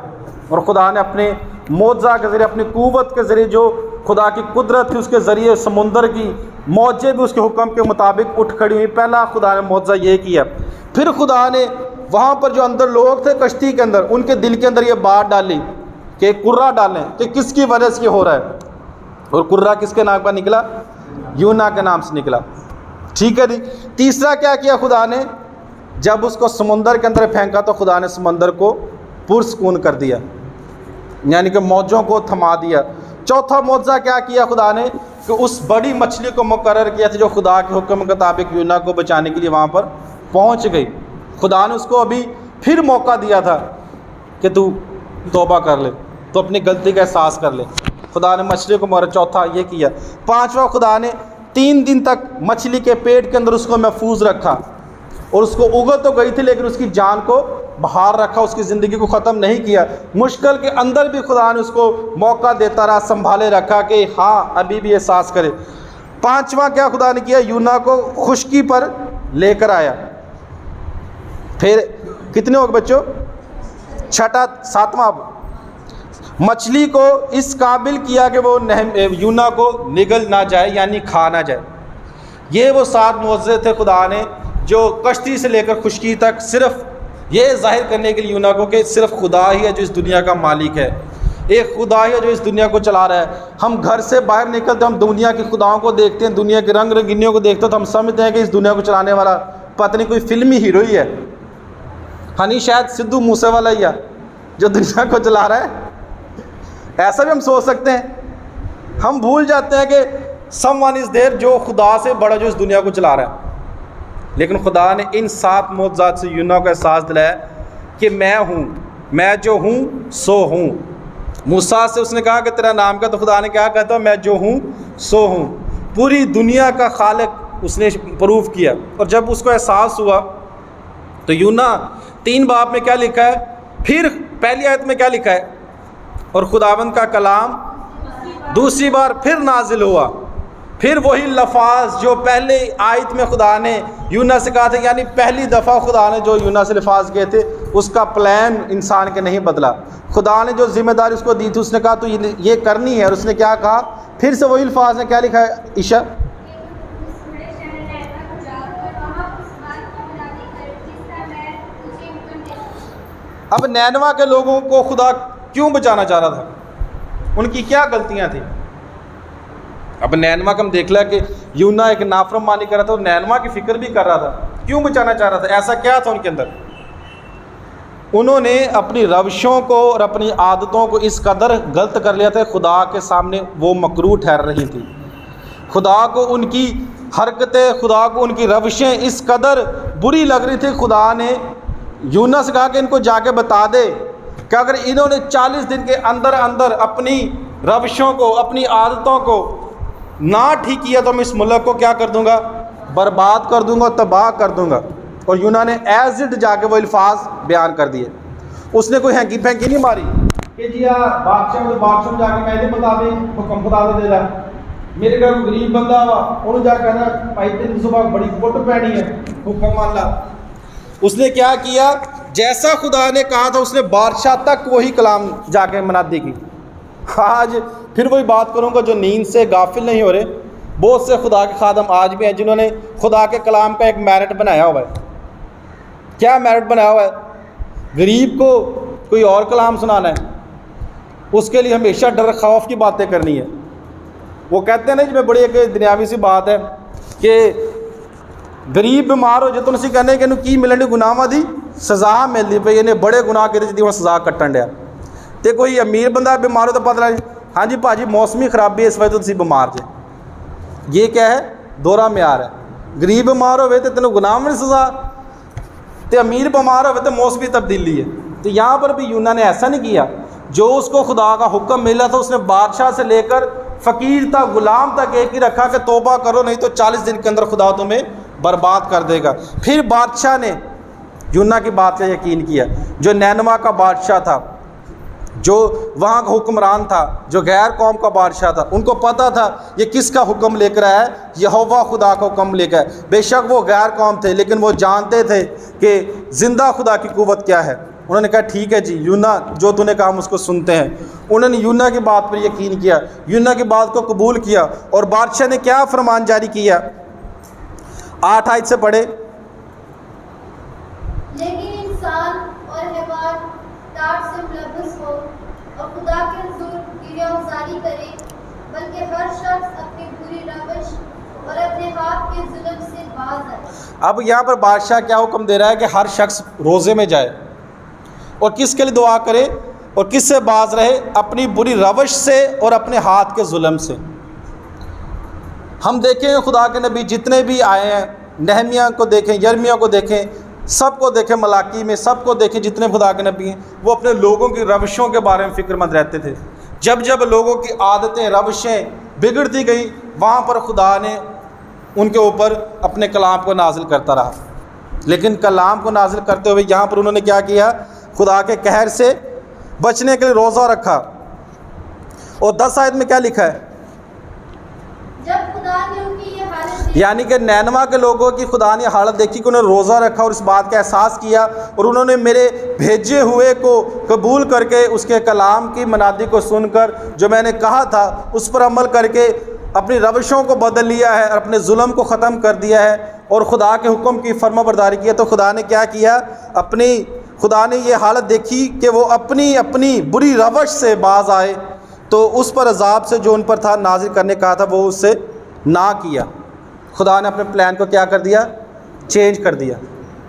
اور خدا نے اپنے معجزہ کے ذریعے، اپنی قوت کے ذریعے، جو خدا کی قدرت تھی اس کے ذریعے سمندر کی موجیں بھی اس کے حکم کے مطابق اٹھ کھڑی ہوئی. پہلا خدا نے معجزہ یہ کیا. پھر خدا نے وہاں پر جو اندر لوگ تھے کشتی کے اندر ان کے دل کے اندر یہ بات ڈالی کہ کرہ ڈالیں کہ کس کی وجہ سے یہ ہو رہا ہے. اور کرہ کس کے نام پر نکلا؟ یونا کے نام سے نکلا. ٹھیک ہے جی. تیسرا کیا کیا خدا نے؟ جب اس کو سمندر کے اندر پھینکا تو خدا نے سمندر کو پرسکون کر دیا، یعنی کہ موجوں کو تھما دیا. چوتھا معجزہ کیا کیا خدا نے؟ کہ اس بڑی مچھلی کو مقرر کیا تھا جو خدا کے حکم کے مطابق یونا کو بچانے کے لیے وہاں پر پہنچ گئی. خدا نے اس کو ابھی پھر موقع دیا تھا کہ تو توبہ کر لے، تو اپنی غلطی کا احساس کر لے. خدا نے مچھلی کو مقرر. چوتھا یہ کیا. پانچواں خدا نے 3 دن تک مچھلی کے پیٹ کے اندر اس کو محفوظ رکھا اور اس کو اگل تو گئی تھی لیکن اس کی جان کو باہر رکھا، اس کی زندگی کو ختم نہیں کیا. مشکل کے اندر بھی خدا نے اس کو موقع دیتا رہا، سنبھالے رکھا کہ ہاں ابھی بھی احساس کرے. پانچواں کیا خدا نے کیا؟ یونا کو خشکی پر لے کر آیا. پھر کتنے ہو گئے بچوں؟ چھٹا 7واں مچھلی کو اس قابل کیا کہ وہ یونا کو نگل نہ جائے، یعنی کھا نہ جائے. یہ وہ 7 معجزے تھے خدا نے جو کشتی سے لے کر خشکی تک صرف یہ ظاہر کرنے کے لیے یونا کو کہ صرف خدا ہی ہے جو اس دنیا کا مالک ہے، ایک خدا ہی ہے جو اس دنیا کو چلا رہا ہے. ہم گھر سے باہر نکلتے ہم دنیا کی خداؤں کو دیکھتے ہیں، دنیا کے رنگ رنگینیوں کو دیکھتے ہیں تو ہم سمجھتے ہیں کہ اس دنیا کو چلانے والا پتہ نہیں کوئی فلمی ہیرو ہی ہے، ہنی شاید سدھو موسے والا ہی ہے جو دنیا کو چلا رہا ہے. ایسا بھی ہم سوچ سکتے ہیں. ہم بھول جاتے ہیں کہ سم ون از دیر جو خدا سے بڑا جو اس دنیا کو چلا رہا ہے. لیکن خدا نے ان 7 معجزات سے یونا کو احساس دلایا کہ میں ہوں، میں جو ہوں سو ہوں. موسیٰ سے اس نے کہا کہ تیرا نام کیا؟ تو خدا نے کیا کہتا؟ میں جو ہوں سو ہوں. پوری دنیا کا خالق اس نے پروف کیا. اور جب اس کو احساس ہوا تو یونا 3 باب میں کیا لکھا ہے؟ پھر پہلی آیت میں کیا لکھا ہے؟ اور خداوند کا کلام دوسری بار پھر نازل ہوا پھر وہی لفاظ جو پہلے آیت میں خدا نے یونس سے کہا تھا، یعنی پہلی دفعہ خدا نے جو یونس سے الفاظ کہے تھے اس کا پلان انسان کے نہیں بدلا. خدا نے جو ذمہ داری اس کو دی تھی، اس نے کہا تو یہ کرنی ہے، اور اس نے کیا کہا؟ پھر سے وہی الفاظ نے کیا لکھا ہے عشا؟ اب نینوا کے لوگوں کو خدا کیوں بچانا چاہ رہا تھا؟ ان کی کیا غلطیاں تھیں؟ اب نینوا کا ہم دیکھ لیا کہ یونا ایک نافرمانی کر رہا تھا اور نینوا کی فکر بھی کر رہا تھا. کیوں بچانا چاہ رہا تھا؟ ایسا کیا تھا ان کے اندر؟ انہوں نے اپنی روشوں کو اور اپنی عادتوں کو اس قدر غلط کر لیا تھا، خدا کے سامنے وہ مکروہ ٹھہر رہی تھی. خدا کو ان کی حرکتیں، خدا کو ان کی روشیں اس قدر بری لگ رہی تھی. خدا نے یونس سے کہا کہ ان کو جا کے بتا دے کہ اگر انہوں نے 40 دن کے اندر اندر اپنی روشوں کو، اپنی عادتوں کو نہ ٹھیک کیا تو میں اس ملک کو کیا کر دوں گا؟ برباد کر دوں گا، تباہ کر دوں گا. اور یونا نے ایز اٹ جا کے وہ الفاظ بیان کر دیے. اس نے کوئی ہینکی پھینکی نہیں ماری کہ جی بادشاہ جا کے میں بتا دیں حکم خدا دے رہا. میرے گھر غریب بندہ ہوا انہوں جا کے کہنا بھائی تین صبح بڑی فٹ پہنی ہے حکم مان لا. اس نے کیا کیا؟ جیسا خدا نے کہا تھا اس نے بادشاہ تک وہی کلام جا کے منادی کی. آج پھر وہی بات کروں گا، جو نیند سے غافل نہیں ہو رہے، بہت سے خدا کے خادم آج بھی ہیں جنہوں نے خدا کے کلام کا ایک میرٹ بنایا ہوا ہے. کیا میرٹ بنایا ہوا ہے؟ غریب کو کوئی اور کلام سنانا ہے، اس کے لیے ہمیشہ ڈر خوف کی باتیں کرنی ہے. وہ کہتے ہیں نا جس میں بڑی ایک دنیاوی سی بات ہے کہ غریب بیمار ہو جائے تو اسی کہنے کہ انہوں کی ملنے گناہ دی سزا ملتی پئی، انہیں بڑے گناہ کیتے جی وہ سزا کٹن ڈیا. تے کوئی امیر بندہ بیمار ہو تو پتہ لگے ہاں جی بھاجی موسمی خرابی اس وجہ تو تسی بیمار جے. یہ کیا ہے؟ دورہ معیار ہے. غریب بیمار ہوئے تو تینوں گناہ میں سزا، تے امیر بیمار ہوئے تو موسمی تبدیلی ہے. تو یہاں پر بھی یونا نے ایسا نہیں کیا. جو اس کو خدا کا حکم ملا تھا اس نے بادشاہ سے لے کر فقیر تک، غلام تک ایک ہی رکھا کہ توبہ کرو نہیں تو 40 دن کے اندر خدا تمہیں برباد کر دے گا. پھر بادشاہ نے یونا کی بات کا یقین کیا. جو نینوا کا بادشاہ تھا، جو وہاں کا حکمران تھا، جو غیر قوم کا بادشاہ تھا، ان کو پتہ تھا یہ کس کا حکم لے کر آیا ہے؟ یہوہ خدا کا حکم لے کر. بے شک وہ غیر قوم تھے لیکن وہ جانتے تھے کہ زندہ خدا کی قوت کیا ہے. انہوں نے کہا ٹھیک ہے جی یونا جو تو نے کہا ہم اس کو سنتے ہیں. انہوں نے یونا کی بات پر یقین کیا، یونا کی بات کو قبول کیا. اور بادشاہ نے کیا فرمان جاری کیا؟ 8 آیت سے پڑھے. لیکن انسان اور حیوان ڈاٹ سے ملبس ہو اور خدا کے حضور گریہ گزاری کرے، بلکہ ہر شخص اپنی بری روش اور اپنے ہاتھ کے ظلم سے باز آئے. اب یہاں پر بادشاہ کیا حکم دے رہا ہے کہ ہر شخص روزے میں جائے اور کس کے لیے دعا کرے اور کس سے باز رہے؟ اپنی بری روش سے اور اپنے ہاتھ کے ظلم سے. ہم دیکھیں خدا کے نبی جتنے بھی آئے ہیں، نہمیہ کو دیکھیں، یرمیہ کو دیکھیں، سب کو دیکھیں، ملاکی میں سب کو دیکھیں، جتنے خدا کے نبی ہیں وہ اپنے لوگوں کی روشوں کے بارے میں فکر مند رہتے تھے. جب جب لوگوں کی عادتیں، روشیں بگڑتی گئیں وہاں پر خدا نے ان کے اوپر اپنے کلام کو نازل کرتا رہا. لیکن کلام کو نازل کرتے ہوئے یہاں پر انہوں نے کیا کیا؟ خدا کے قہر سے بچنے کے لیے روزہ رکھا. اور 10 آیت میں کیا لکھا ہے؟ جب خدا نے ان کی یہ حالت دیکھی، یعنی کہ نینوا کے لوگوں کی خدا نے حالت دیکھی کہ انہوں نے روزہ رکھا اور اس بات کا احساس کیا اور انہوں نے میرے بھیجے ہوئے کو قبول کر کے اس کے کلام کی منادی کو سن کر جو میں نے کہا تھا اس پر عمل کر کے اپنی روشوں کو بدل لیا ہے اور اپنے ظلم کو ختم کر دیا ہے اور خدا کے حکم کی فرما برداری کی ہے. تو خدا نے کیا کیا؟ خدا نے یہ حالت دیکھی کہ وہ اپنی بری روش سے باز آئے تو اس پر عذاب سے جو ان پر تھا نازل کرنے کہا تھا وہ اس سے نہ کیا. خدا نے اپنے پلان کو کیا کر دیا؟ چینج کر دیا.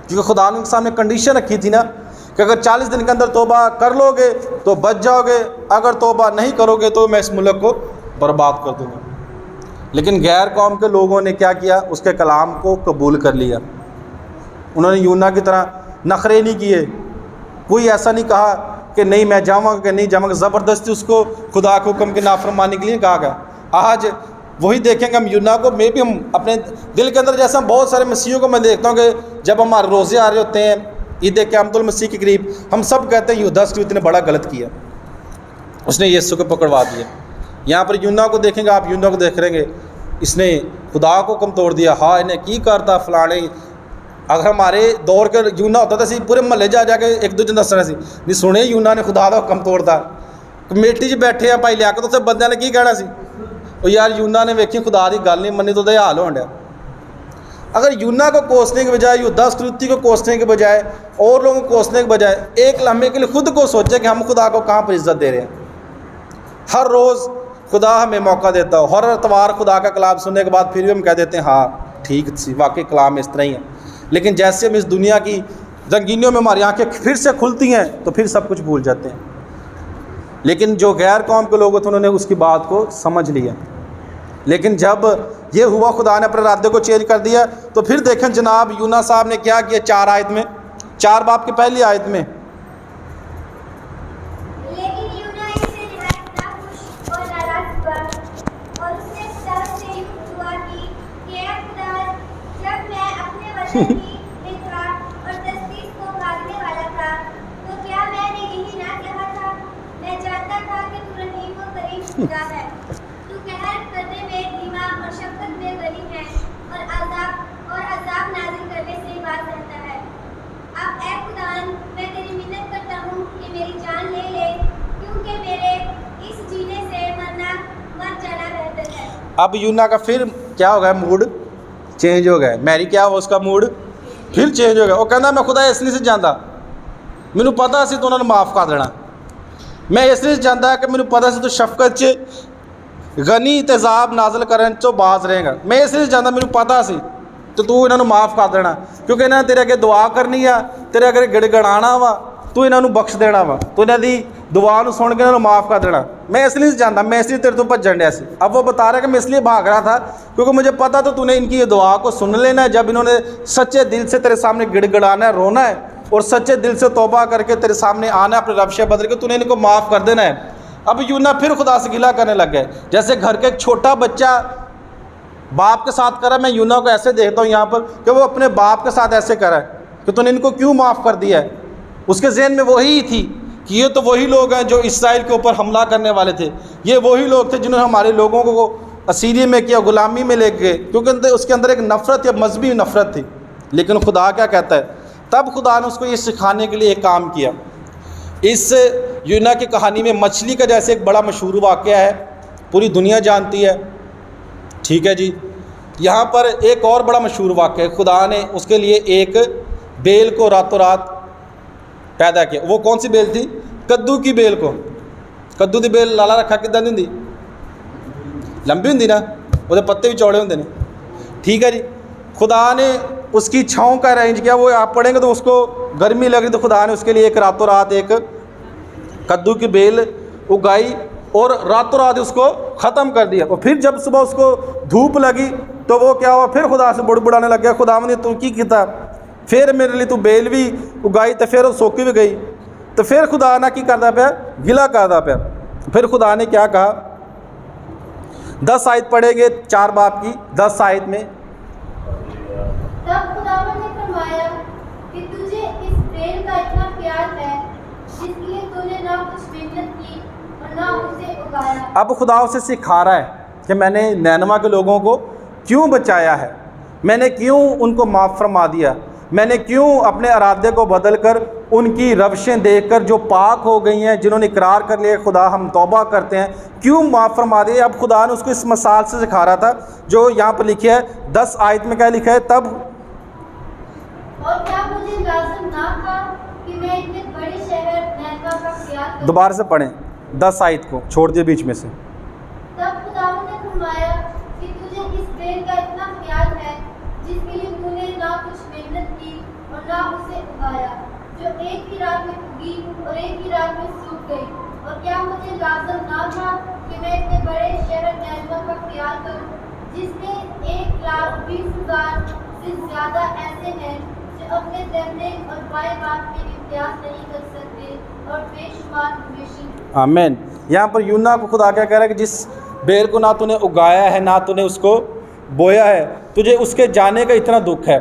کیونکہ خدا نے ان کے سامنے کنڈیشن رکھی تھی نا کہ اگر 40 دن کے اندر توبہ کر لو گے تو بچ جاؤ گے، اگر توبہ نہیں کرو گے تو میں اس ملک کو برباد کر دوں گا. لیکن غیر قوم کے لوگوں نے کیا کیا؟ اس کے کلام کو قبول کر لیا. انہوں نے یونا کی طرح نخرے نہیں کیے. کوئی ایسا نہیں کہا کہ نہیں میں جاؤں گا کہ نہیں جاؤں گا. زبردستی اس کو خدا کے حکم کی نافرمانی کے لیے کہا گیا. آج وہی دیکھیں گے ہم یونا کو، میں بھی ہم اپنے دل کے اندر جیسا ہم بہت سارے مسیحیوں کو میں دیکھتا ہوں کہ جب ہمارے روزے آ رہے ہوتے ہیں عید قیامت المسیح کے قریب، ہم سب کہتے ہیں یہودس کو اتنے بڑا غلط کیا، اس نے یسوع کو پکڑوا دیا. یہاں پر یونا کو دیکھیں گے آپ، یونا کو دیکھ رہیں گے اس نے خدا کو کم توڑ دیا، ہاں انہیں کی کرتا فلانے. اگر ہمارے دور کے یونا ہوتا تو پورے محلے جا کے ایک دوجے دسنا سی نہیں سنے یونا نے خدا کا حکم توڑتا. کمیٹی 'ਚ بیٹھے ہیں بھائی لیاقت اتنے بندیاں نے کی کہنا سی وہ یار یونا نے ویکھی خدا کی گل نہیں منی تو یہ حال ہون ڈیا. اگر یونا کو کوسنے کے بجائے یہودا اسکریوتی کو کوسنے کے بجائے اور لوگوں کو کوسنے کے بجائے ایک لمحے کے لیے خود کو سوچے کہ ہم خدا کو کہاں پر عزت دے رہے ہیں. ہر روز خدا ہمیں موقع دیتا ہو، ہر اتوار خدا کا کلام سننے کے بعد پھر بھی ہم کہہ دیتے ہیں ہاں ٹھیک سی واقعی کلام اس طرح ہی ہے. لیکن جیسے ہم اس دنیا کی رنگینیوں میں ہماری آنکھیں پھر سے کھلتی ہیں تو پھر سب کچھ بھول جاتے ہیں. لیکن جو غیر قوم کے لوگ تھے انہوں نے اس کی بات کو سمجھ لیا. لیکن جب یہ ہوا خدا نے اپنے ارادے کو چینج کر دیا تو پھر دیکھیں جناب یونا صاحب نے کیا کیا 4 آیت میں 4 باب کی پہلی آیت میں. لیکن یونا اس سے نہایت ناخوش اور ناراض ہوا اور اس نے خدا سے یوں دعا کی کہ اے خدا جب میں اپنے وطن میں تھا اور تسبیح کو بھاگنے والا تھا تو کیا میں نے یہی نہ کہا تھا میں جانتا تھا کہ تو رحیم و کریم خدا ہے، تو قہر کرنے میں دھیما اور شفقت میں غنی ہے اور عذاب نازل کرنے سے باز رہتا ہے. اب اے خدا میں تیری منت کرتا ہوں کہ میری جان لے لے کیونکہ میرے اس جینے سے مر جانا بہتر ہے. اب یونا کا پھر کیا ہو گیا موڈ چینج ہو گیا. میری کیا ہوا اس کا موڈ پھر چینج ہو گیا. وہ کہنا میں خدا اس لیے سے جانتا مینوں پتا سی تو انہوں نے معاف کر دینا. میں اس لیے جانتا کہ مینوں پتا سی تو شفقت غنی تیزاب نازل کرن چو باز رہے گا. میں اس لیے جانتا مینوں پتا سی تو انہوں نے معاف کر دینا کیونکہ انہوں نے تیرے اگے دعا کرنی ہے، تیرے اگے گڑ گڑانا وا تو انہوں نے بخش دینا وا تو انہوں دی دعا نو سن کے انہوں نے معاف کر دینا. میں اس لیے جانتا میں اس لیے تیرے تو بھجن ڈیا سی. اب وہ بتا رہا ہے کہ میں اس لیے بھاگ رہا تھا کیونکہ مجھے پتا تو نے ان کی یہ دعا کو سن لینا ہے. جب انہوں نے سچے دل سے تیرے سامنے گڑ گڑانا ہے، رونا ہے اور سچے دل سے توبہ کر کے تیرے سامنے آنا ہے، اپنے روش بدل کے نے ان کو معاف کر دینا ہے. اب یونا پھر خدا سے گلہ کرنے لگ گئے جیسے گھر کے ایک چھوٹا بچہ باپ کے ساتھ کرا. میں یونا کو ایسے دیکھتا ہوں یہاں پر کہ وہ اپنے باپ کے ساتھ ایسے کرا ہے کہ تو نے ان کو کیوں معاف کر دیا ہے. اس کے ذہن میں وہی تھی کہ یہ تو وہی لوگ ہیں جو اسرائیل کے اوپر حملہ کرنے والے تھے، یہ وہی لوگ تھے جنہوں نے ہمارے لوگوں کو اسیری میں کیا، غلامی میں لے گئے، کیونکہ اس کے اندر ایک نفرت یا مذہبی نفرت تھی. لیکن خدا کیا کہتا ہے، تب خدا نے اس کو یہ سکھانے کے لیے ایک کام کیا. اس یونا کی کہانی میں مچھلی کا جیسے ایک بڑا مشہور واقعہ ہے، پوری دنیا جانتی ہے، ٹھیک ہے جی. یہاں پر ایک اور بڑا مشہور واقعہ ہے. خدا نے اس کے لیے ایک بیل کو راتوں رات پیدا کیا. وہ کون سی بیل تھی؟ کدو کی بیل کو. کدو کی بیل لالا رکھا کداں دی ہوندی؟ لمبی ہوندی نا، وہ پتے بھی چوڑے ہوندے نے، ٹھیک ہے جی. خدا نے اس کی چھاؤں کا ارینج کیا. وہ آپ پڑھیں گے تو اس کو گرمی لگ رہی تو خدا نے اس کے لیے ایک راتوں رات ایک کدو کی بیل اگائی اور راتوں رات اس کو ختم کر دیا. اور پھر جب صبح اس کو دھوپ لگی تو وہ کیا ہوا، پھر خدا سے بڑبڑانے لگ گیا، خدا نے تو کی کیتا، پھر میرے لیے تو بیل بھی اگائی تو پھر وہ سوکی بھی گئی. تو پھر خدا نہ کی کرتا پیا، گلا کرتا پیا. پھر خدا نے کیا کہا، 10 آیت پڑھیں گے 4 باب کی 10 آیت میں. تب خداوند نے فرمایا کہ تجھے اس بیل کا اتنا پیار ہے جس کے لیے تو نے نہ کچھ محنت کی اور نہ اسے اگایا. اب خدا اسے سکھا رہا ہے کہ میں نے نینوا کے لوگوں کو کیوں بچایا ہے، میں نے کیوں ان کو معاف فرما دیا، میں نے کیوں اپنے ارادے کو بدل کر ان کی روشیں دیکھ کر جو پاک ہو گئی ہیں، جنہوں نے اقرار کر لیا خدا ہم توبہ کرتے ہیں، کیوں معاف فرما دیا. اب خدا نے اس کو اس مثال سے سکھا رہا تھا جو یہاں پر لکھا ہے 10 آیت میں. کیا لکھا ہے؟ تب اور کیا مجھے لازم نہ تھا کہ میں اتنے بڑے شہر نینوا کا خیال کروں. دوبارہ سے پڑھیں 10 آیت کو چھوڑ دیے بیچ میں سے. تب خداوند نے فرمایا کہ تجھے اس بیل کا اتنا خیال ہے جس کے لیے تو نے نہ کچھ محنت کی اور نہ اسے اگایا، جو ایک ہی رات میں اگی اور ایک ہی رات میں سوکھ گئی. اور کیا مجھے لازم نہ تھا کہ میں اتنے بڑے شہر نینوا کا خیال کروں جس میں 1,20,000 سے زیادہ ایسے ہیں جو اپنے دہنے اور بائیں بات میں امتیاز نہیں کر سکتے اور بے شمار مویشی. آمین. یہاں پر یونا کو خدا کیا کہہ رہا ہے کہ جس بیل کو نہ تو نے اگایا ہے نہ تو نے اس کو بویا ہے، تجھے اس کے جانے کا اتنا دکھ ہے.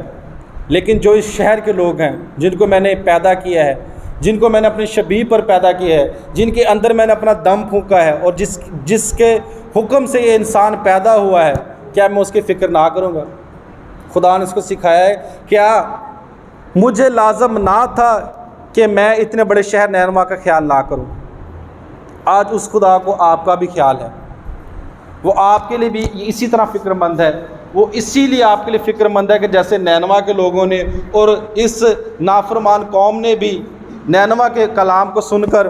لیکن جو اس شہر کے لوگ ہیں جن کو میں نے پیدا کیا ہے، جن کو میں نے اپنی شبیہ پر پیدا کیا ہے، جن کے اندر میں نے اپنا دم پھونکا ہے اور جس کے حکم سے یہ انسان پیدا ہوا ہے، کیا میں اس کی فکر نہ کروں گا؟ خدا نے اس کو سکھایا ہے کیا مجھے لازم نہ تھا کہ میں اتنے بڑے شہر نینوا کا خیال نہ کروں؟ آج اس خدا کو آپ کا بھی خیال ہے، وہ آپ کے لیے بھی اسی طرح فکر مند ہے، وہ اسی لیے آپ کے لیے فکر مند ہے کہ جیسے نینوا کے لوگوں نے اور اس نافرمان قوم نے بھی نینوا کے کلام کو سن کر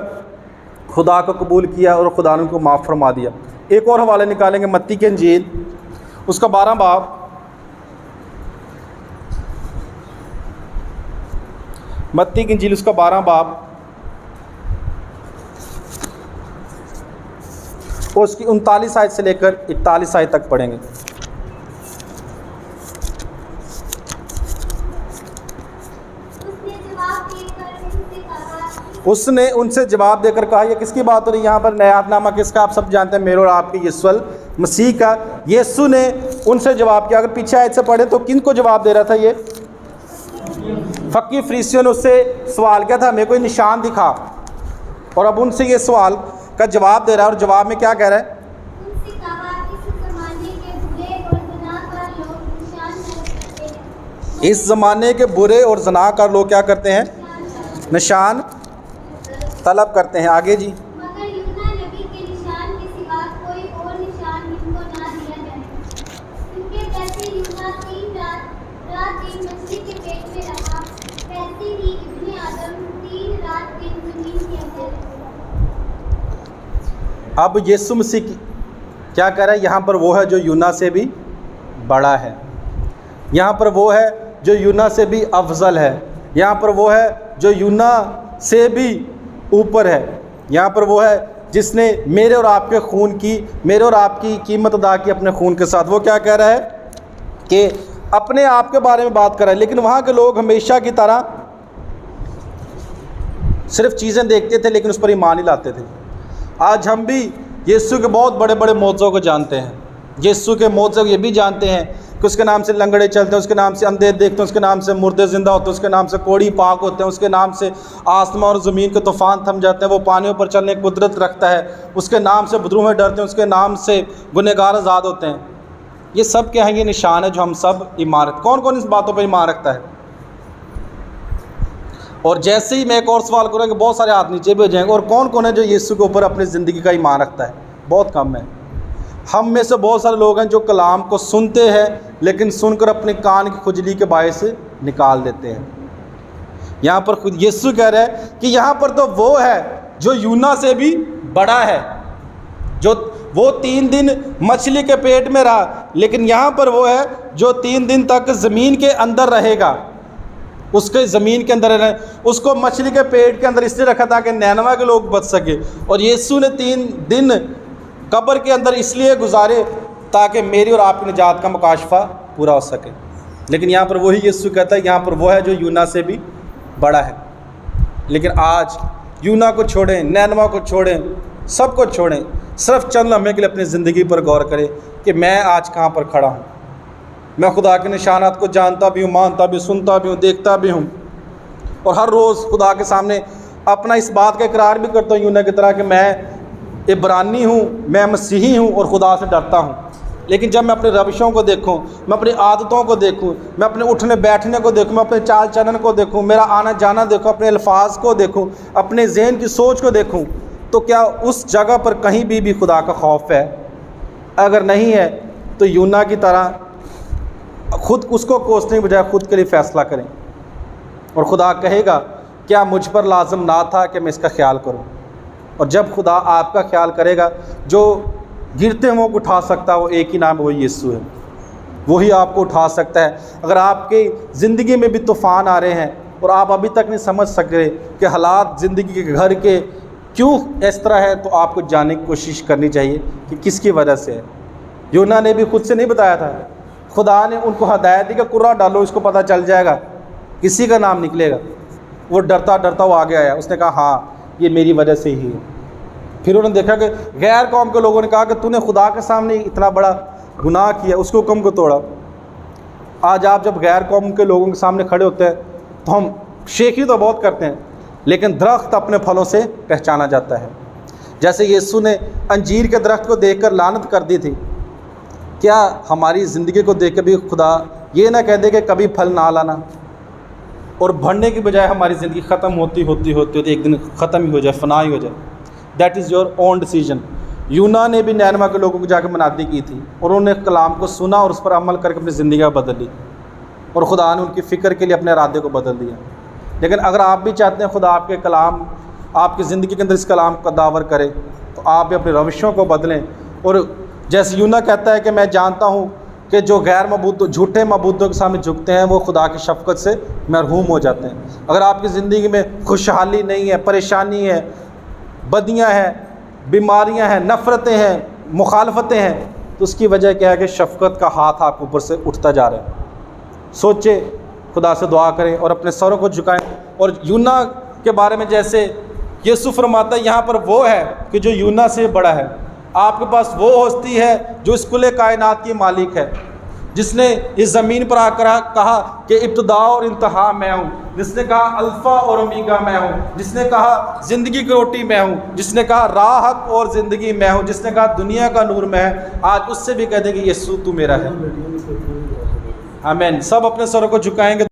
خدا کو قبول کیا اور خدا نے ان کو معاف فرما دیا۔ ایک اور حوالے نکالیں گے، متی کی انجیل اس کا 12 باب، متی کی انجیل اس کا 12 باب اور اس کی 39 آیت سے لے کر 41 آیت تک پڑھیں گے۔ اس نے ان سے جواب دے کر کہا، یہ کس کی بات ہو رہی ہے یہاں پر؟ نیات نامہ کس کا؟ آپ سب جانتے ہیں، میرے اور آپ کے یسوع مسیح کا۔ یسوع نے ان سے جواب کیا۔ اگر پیچھے آیت سے پڑھیں تو کن کو جواب دے رہا تھا؟ یہ فقی فریسیوں نے اس سے سوال کیا تھا، ہمیں کوئی نشان دکھا، اور اب ان سے یہ سوال کا جواب دے رہا ہے، اور جواب میں کیا کہہ رہا ہے؟ اس زمانے کے برے اور زنا کار لوگ کیا کرتے ہیں؟ نشان طلب کرتے ہیں۔ آگے جی، مگر یونا نبی کے نشان کے سوا کوئی اور نشان ان کو نہ دیا جائے، کیونکہ جیسے یونا 3 رات دن مچھلی کے پیٹ میں رہا، ویسے ہی ابن آدم 3 رات دن زمین کے اندر رہے گا۔ اب یسوع مسیح کیا کہہ رہا ہے؟ یہاں پر وہ ہے جو یونا سے بھی بڑا ہے، یہاں پر وہ ہے جو یونا سے بھی افضل ہے، یہاں پر وہ ہے جو یونا سے بھی اوپر ہے، یہاں پر وہ ہے جس نے میرے اور آپ کے خون کی، میرے اور آپ کی قیمت ادا کی اپنے خون کے ساتھ۔ وہ کیا کہہ رہا ہے کہ اپنے آپ کے بارے میں بات کر رہا ہے، لیکن وہاں کے لوگ ہمیشہ کی طرح صرف چیزیں دیکھتے تھے لیکن اس پر ایمان نہیں لاتے تھے۔ آج ہم بھی یسوع کے بہت بڑے بڑے معجزوں کو جانتے ہیں، یسوع کے معجزے کو یہ بھی جانتے ہیں کہ اس کے نام سے لنگڑے چلتے ہیں، اس کے نام سے اندھے دیکھتے ہیں، اس کے نام سے مردے زندہ ہوتے ہیں، اس کے نام سے کوڑی پاک ہوتے ہیں، اس کے نام سے آسمان اور زمین کے طوفان تھم جاتے ہیں، وہ پانیوں پر چلنے کی قدرت رکھتا ہے، اس کے نام سے بدروہیں ڈرتے ہیں، اس کے نام سے گنہگار آزاد ہوتے ہیں۔ یہ سب کیا ہیں؟ یہ نشان ہے جو ہم سب عمارت۔ کون کون اس باتوں پر ایمان رکھتا ہے؟ اور جیسے ہی میں ایک اور سوال کروں گا کہ بہت سارے ہاتھ نیچے بھی ہو جائیں گے، اور کون کون ہے جو یسوع کے اوپر اپنی زندگی کا ایمان رکھتا ہے؟ بہت کم ہے۔ ہم میں سے بہت سارے لوگ ہیں جو کلام کو سنتے ہیں لیکن سن کر اپنے کان کی کھجلی کے باعث نکال دیتے ہیں۔ یہاں پر خود یسوع کہہ رہا ہے کہ یہاں پر تو وہ ہے جو یونا سے بھی بڑا ہے، جو وہ 3 دن مچھلی کے پیٹ میں رہا، لیکن یہاں پر وہ ہے جو 3 دن تک زمین کے اندر رہے گا، اس کے زمین کے اندر رہے، اس کو مچھلی کے پیٹ کے اندر اس لیے رکھا تھا کہ نینوا کے لوگ بچ سکے، اور یسوع نے 3 دن قبر کے اندر اس لیے گزارے تاکہ میری اور آپ کی نجات کا مکاشفہ پورا ہو سکے۔ لیکن یہاں پر وہی یسوع کہتا ہے یہاں پر وہ ہے جو یونا سے بھی بڑا ہے۔ لیکن آج یونا کو چھوڑیں، نینوا کو چھوڑیں، سب کو چھوڑیں، صرف چند لمحے کے لیے اپنی زندگی پر غور کریں کہ میں آج کہاں پر کھڑا ہوں۔ میں خدا کے نشانات کو جانتا بھی ہوں، مانتا بھی، سنتا بھی ہوں، دیکھتا بھی ہوں، اور ہر روز خدا کے سامنے اپنا اس بات کا اقرار بھی کرتا ہوں یونا کی طرح کہ میں عبرانی ہوں، میں مسیحی ہوں اور خدا سے ڈرتا ہوں۔ لیکن جب میں اپنے روشوں کو دیکھوں، میں اپنی عادتوں کو دیکھوں، میں اپنے اٹھنے بیٹھنے کو دیکھوں، میں اپنے چال چلن کو دیکھوں، میرا آنا جانا دیکھوں، اپنے الفاظ کو دیکھوں، اپنے ذہن کی سوچ کو دیکھوں، تو کیا اس جگہ پر کہیں بھی خدا کا خوف ہے؟ اگر نہیں ہے تو یونا کی طرح خود اس کو کوسنے کے بجائے خود کے لیے فیصلہ کریں، اور خدا کہے گا کیا مجھ پر لازم نہ تھا کہ میں اس کا خیال کروں؟ اور جب خدا آپ کا خیال کرے گا، جو گرتے ہوں کو اٹھا سکتا ہے وہ ایک ہی نام، وہی یسوع ہے، وہی آپ کو اٹھا سکتا ہے۔ اگر آپ کی زندگی میں بھی طوفان آ رہے ہیں اور آپ ابھی تک نہیں سمجھ سک رہے کہ حالات زندگی کے گھر کے کیوں اس طرح ہے، تو آپ کو جاننے کی کوشش کرنی چاہیے کہ کس کی وجہ سے ہے۔ یونا نے بھی خود سے نہیں بتایا تھا، خدا نے ان کو ہدایت دی کہ قرہ ڈالو، اس کو پتہ چل جائے گا، کسی کا نام نکلے گا۔ وہ ڈرتا ڈرتا وہ آگے آیا، اس نے کہا ہاں یہ میری وجہ سے ہی ہے۔ پھر انہوں نے دیکھا کہ غیر قوم کے لوگوں نے کہا کہ تو نے خدا کے سامنے اتنا بڑا گناہ کیا، اس کے حکم کو توڑا۔ آج آپ جب غیر قوم کے لوگوں کے سامنے کھڑے ہوتے ہیں تو ہم شیخی تو بہت کرتے ہیں، لیکن درخت اپنے پھلوں سے پہچانا جاتا ہے۔ جیسے یسوع نے انجیر کے درخت کو دیکھ کر لعنت کر دی تھی، کیا ہماری زندگی کو دیکھ کے بھی خدا یہ نہ کہہ دے کہ کبھی پھل نہ لانا، اور بڑھنے کی بجائے ہماری زندگی ختم ہوتی ایک دن ختم ہی ہو جائے، فنا ہی ہو جائے؟ That is your own decision. یونا نے بھی نینوا کے لوگوں کو جا کے منادی کی تھی، اور انہوں نے کلام کو سنا اور اس پر عمل کر کے اپنی زندگیاں بدل لی، اور خدا نے ان کی فکر کے لیے اپنے ارادے کو بدل دیا۔ لیکن اگر آپ بھی چاہتے ہیں خدا آپ کے کلام، آپ کی زندگی کے اندر اس کلام کو داور کرے، تو آپ بھی اپنی روشوں کو بدلیں، اور جیسے یونا کہتا ہے کہ میں جانتا ہوں کہ جو غیر معبود جھوٹے معبودوں کے سامنے جھکتے ہیں وہ خدا کی شفقت سے محروم ہو جاتے ہیں۔ اگر آپ کی زندگی میں خوشحالی نہیں ہے، پریشانی ہے، بدیاں ہیں، بیماریاں ہیں، نفرتیں ہیں، مخالفتیں ہیں، تو اس کی وجہ کیا ہے کہ شفقت کا ہاتھ آپ کے اوپر سے اٹھتا جا رہا ہے۔ سوچے، خدا سے دعا کریں اور اپنے سروں کو جھکائیں۔ اور یونا کے بارے میں جیسے یسوع فرماتا ہے یہاں پر وہ ہے کہ جو یونا سے بڑا ہے۔ آپ کے پاس وہ ہستی ہے جو اس کل کائنات کی مالک ہے، جس نے اس زمین پر آ کر کہا کہ ابتدا اور انتہا میں ہوں، جس نے کہا الفا اور اومیگا میں ہوں، جس نے کہا زندگی کی روٹی میں ہوں، جس نے کہا راہ حق اور زندگی میں ہوں، جس نے کہا دنیا کا نور میں ہے۔ آج اس سے بھی کہہ دیں کہ یسوع تو میرا ہے۔ آمین۔ سب اپنے سروں کو جھکائیں گے۔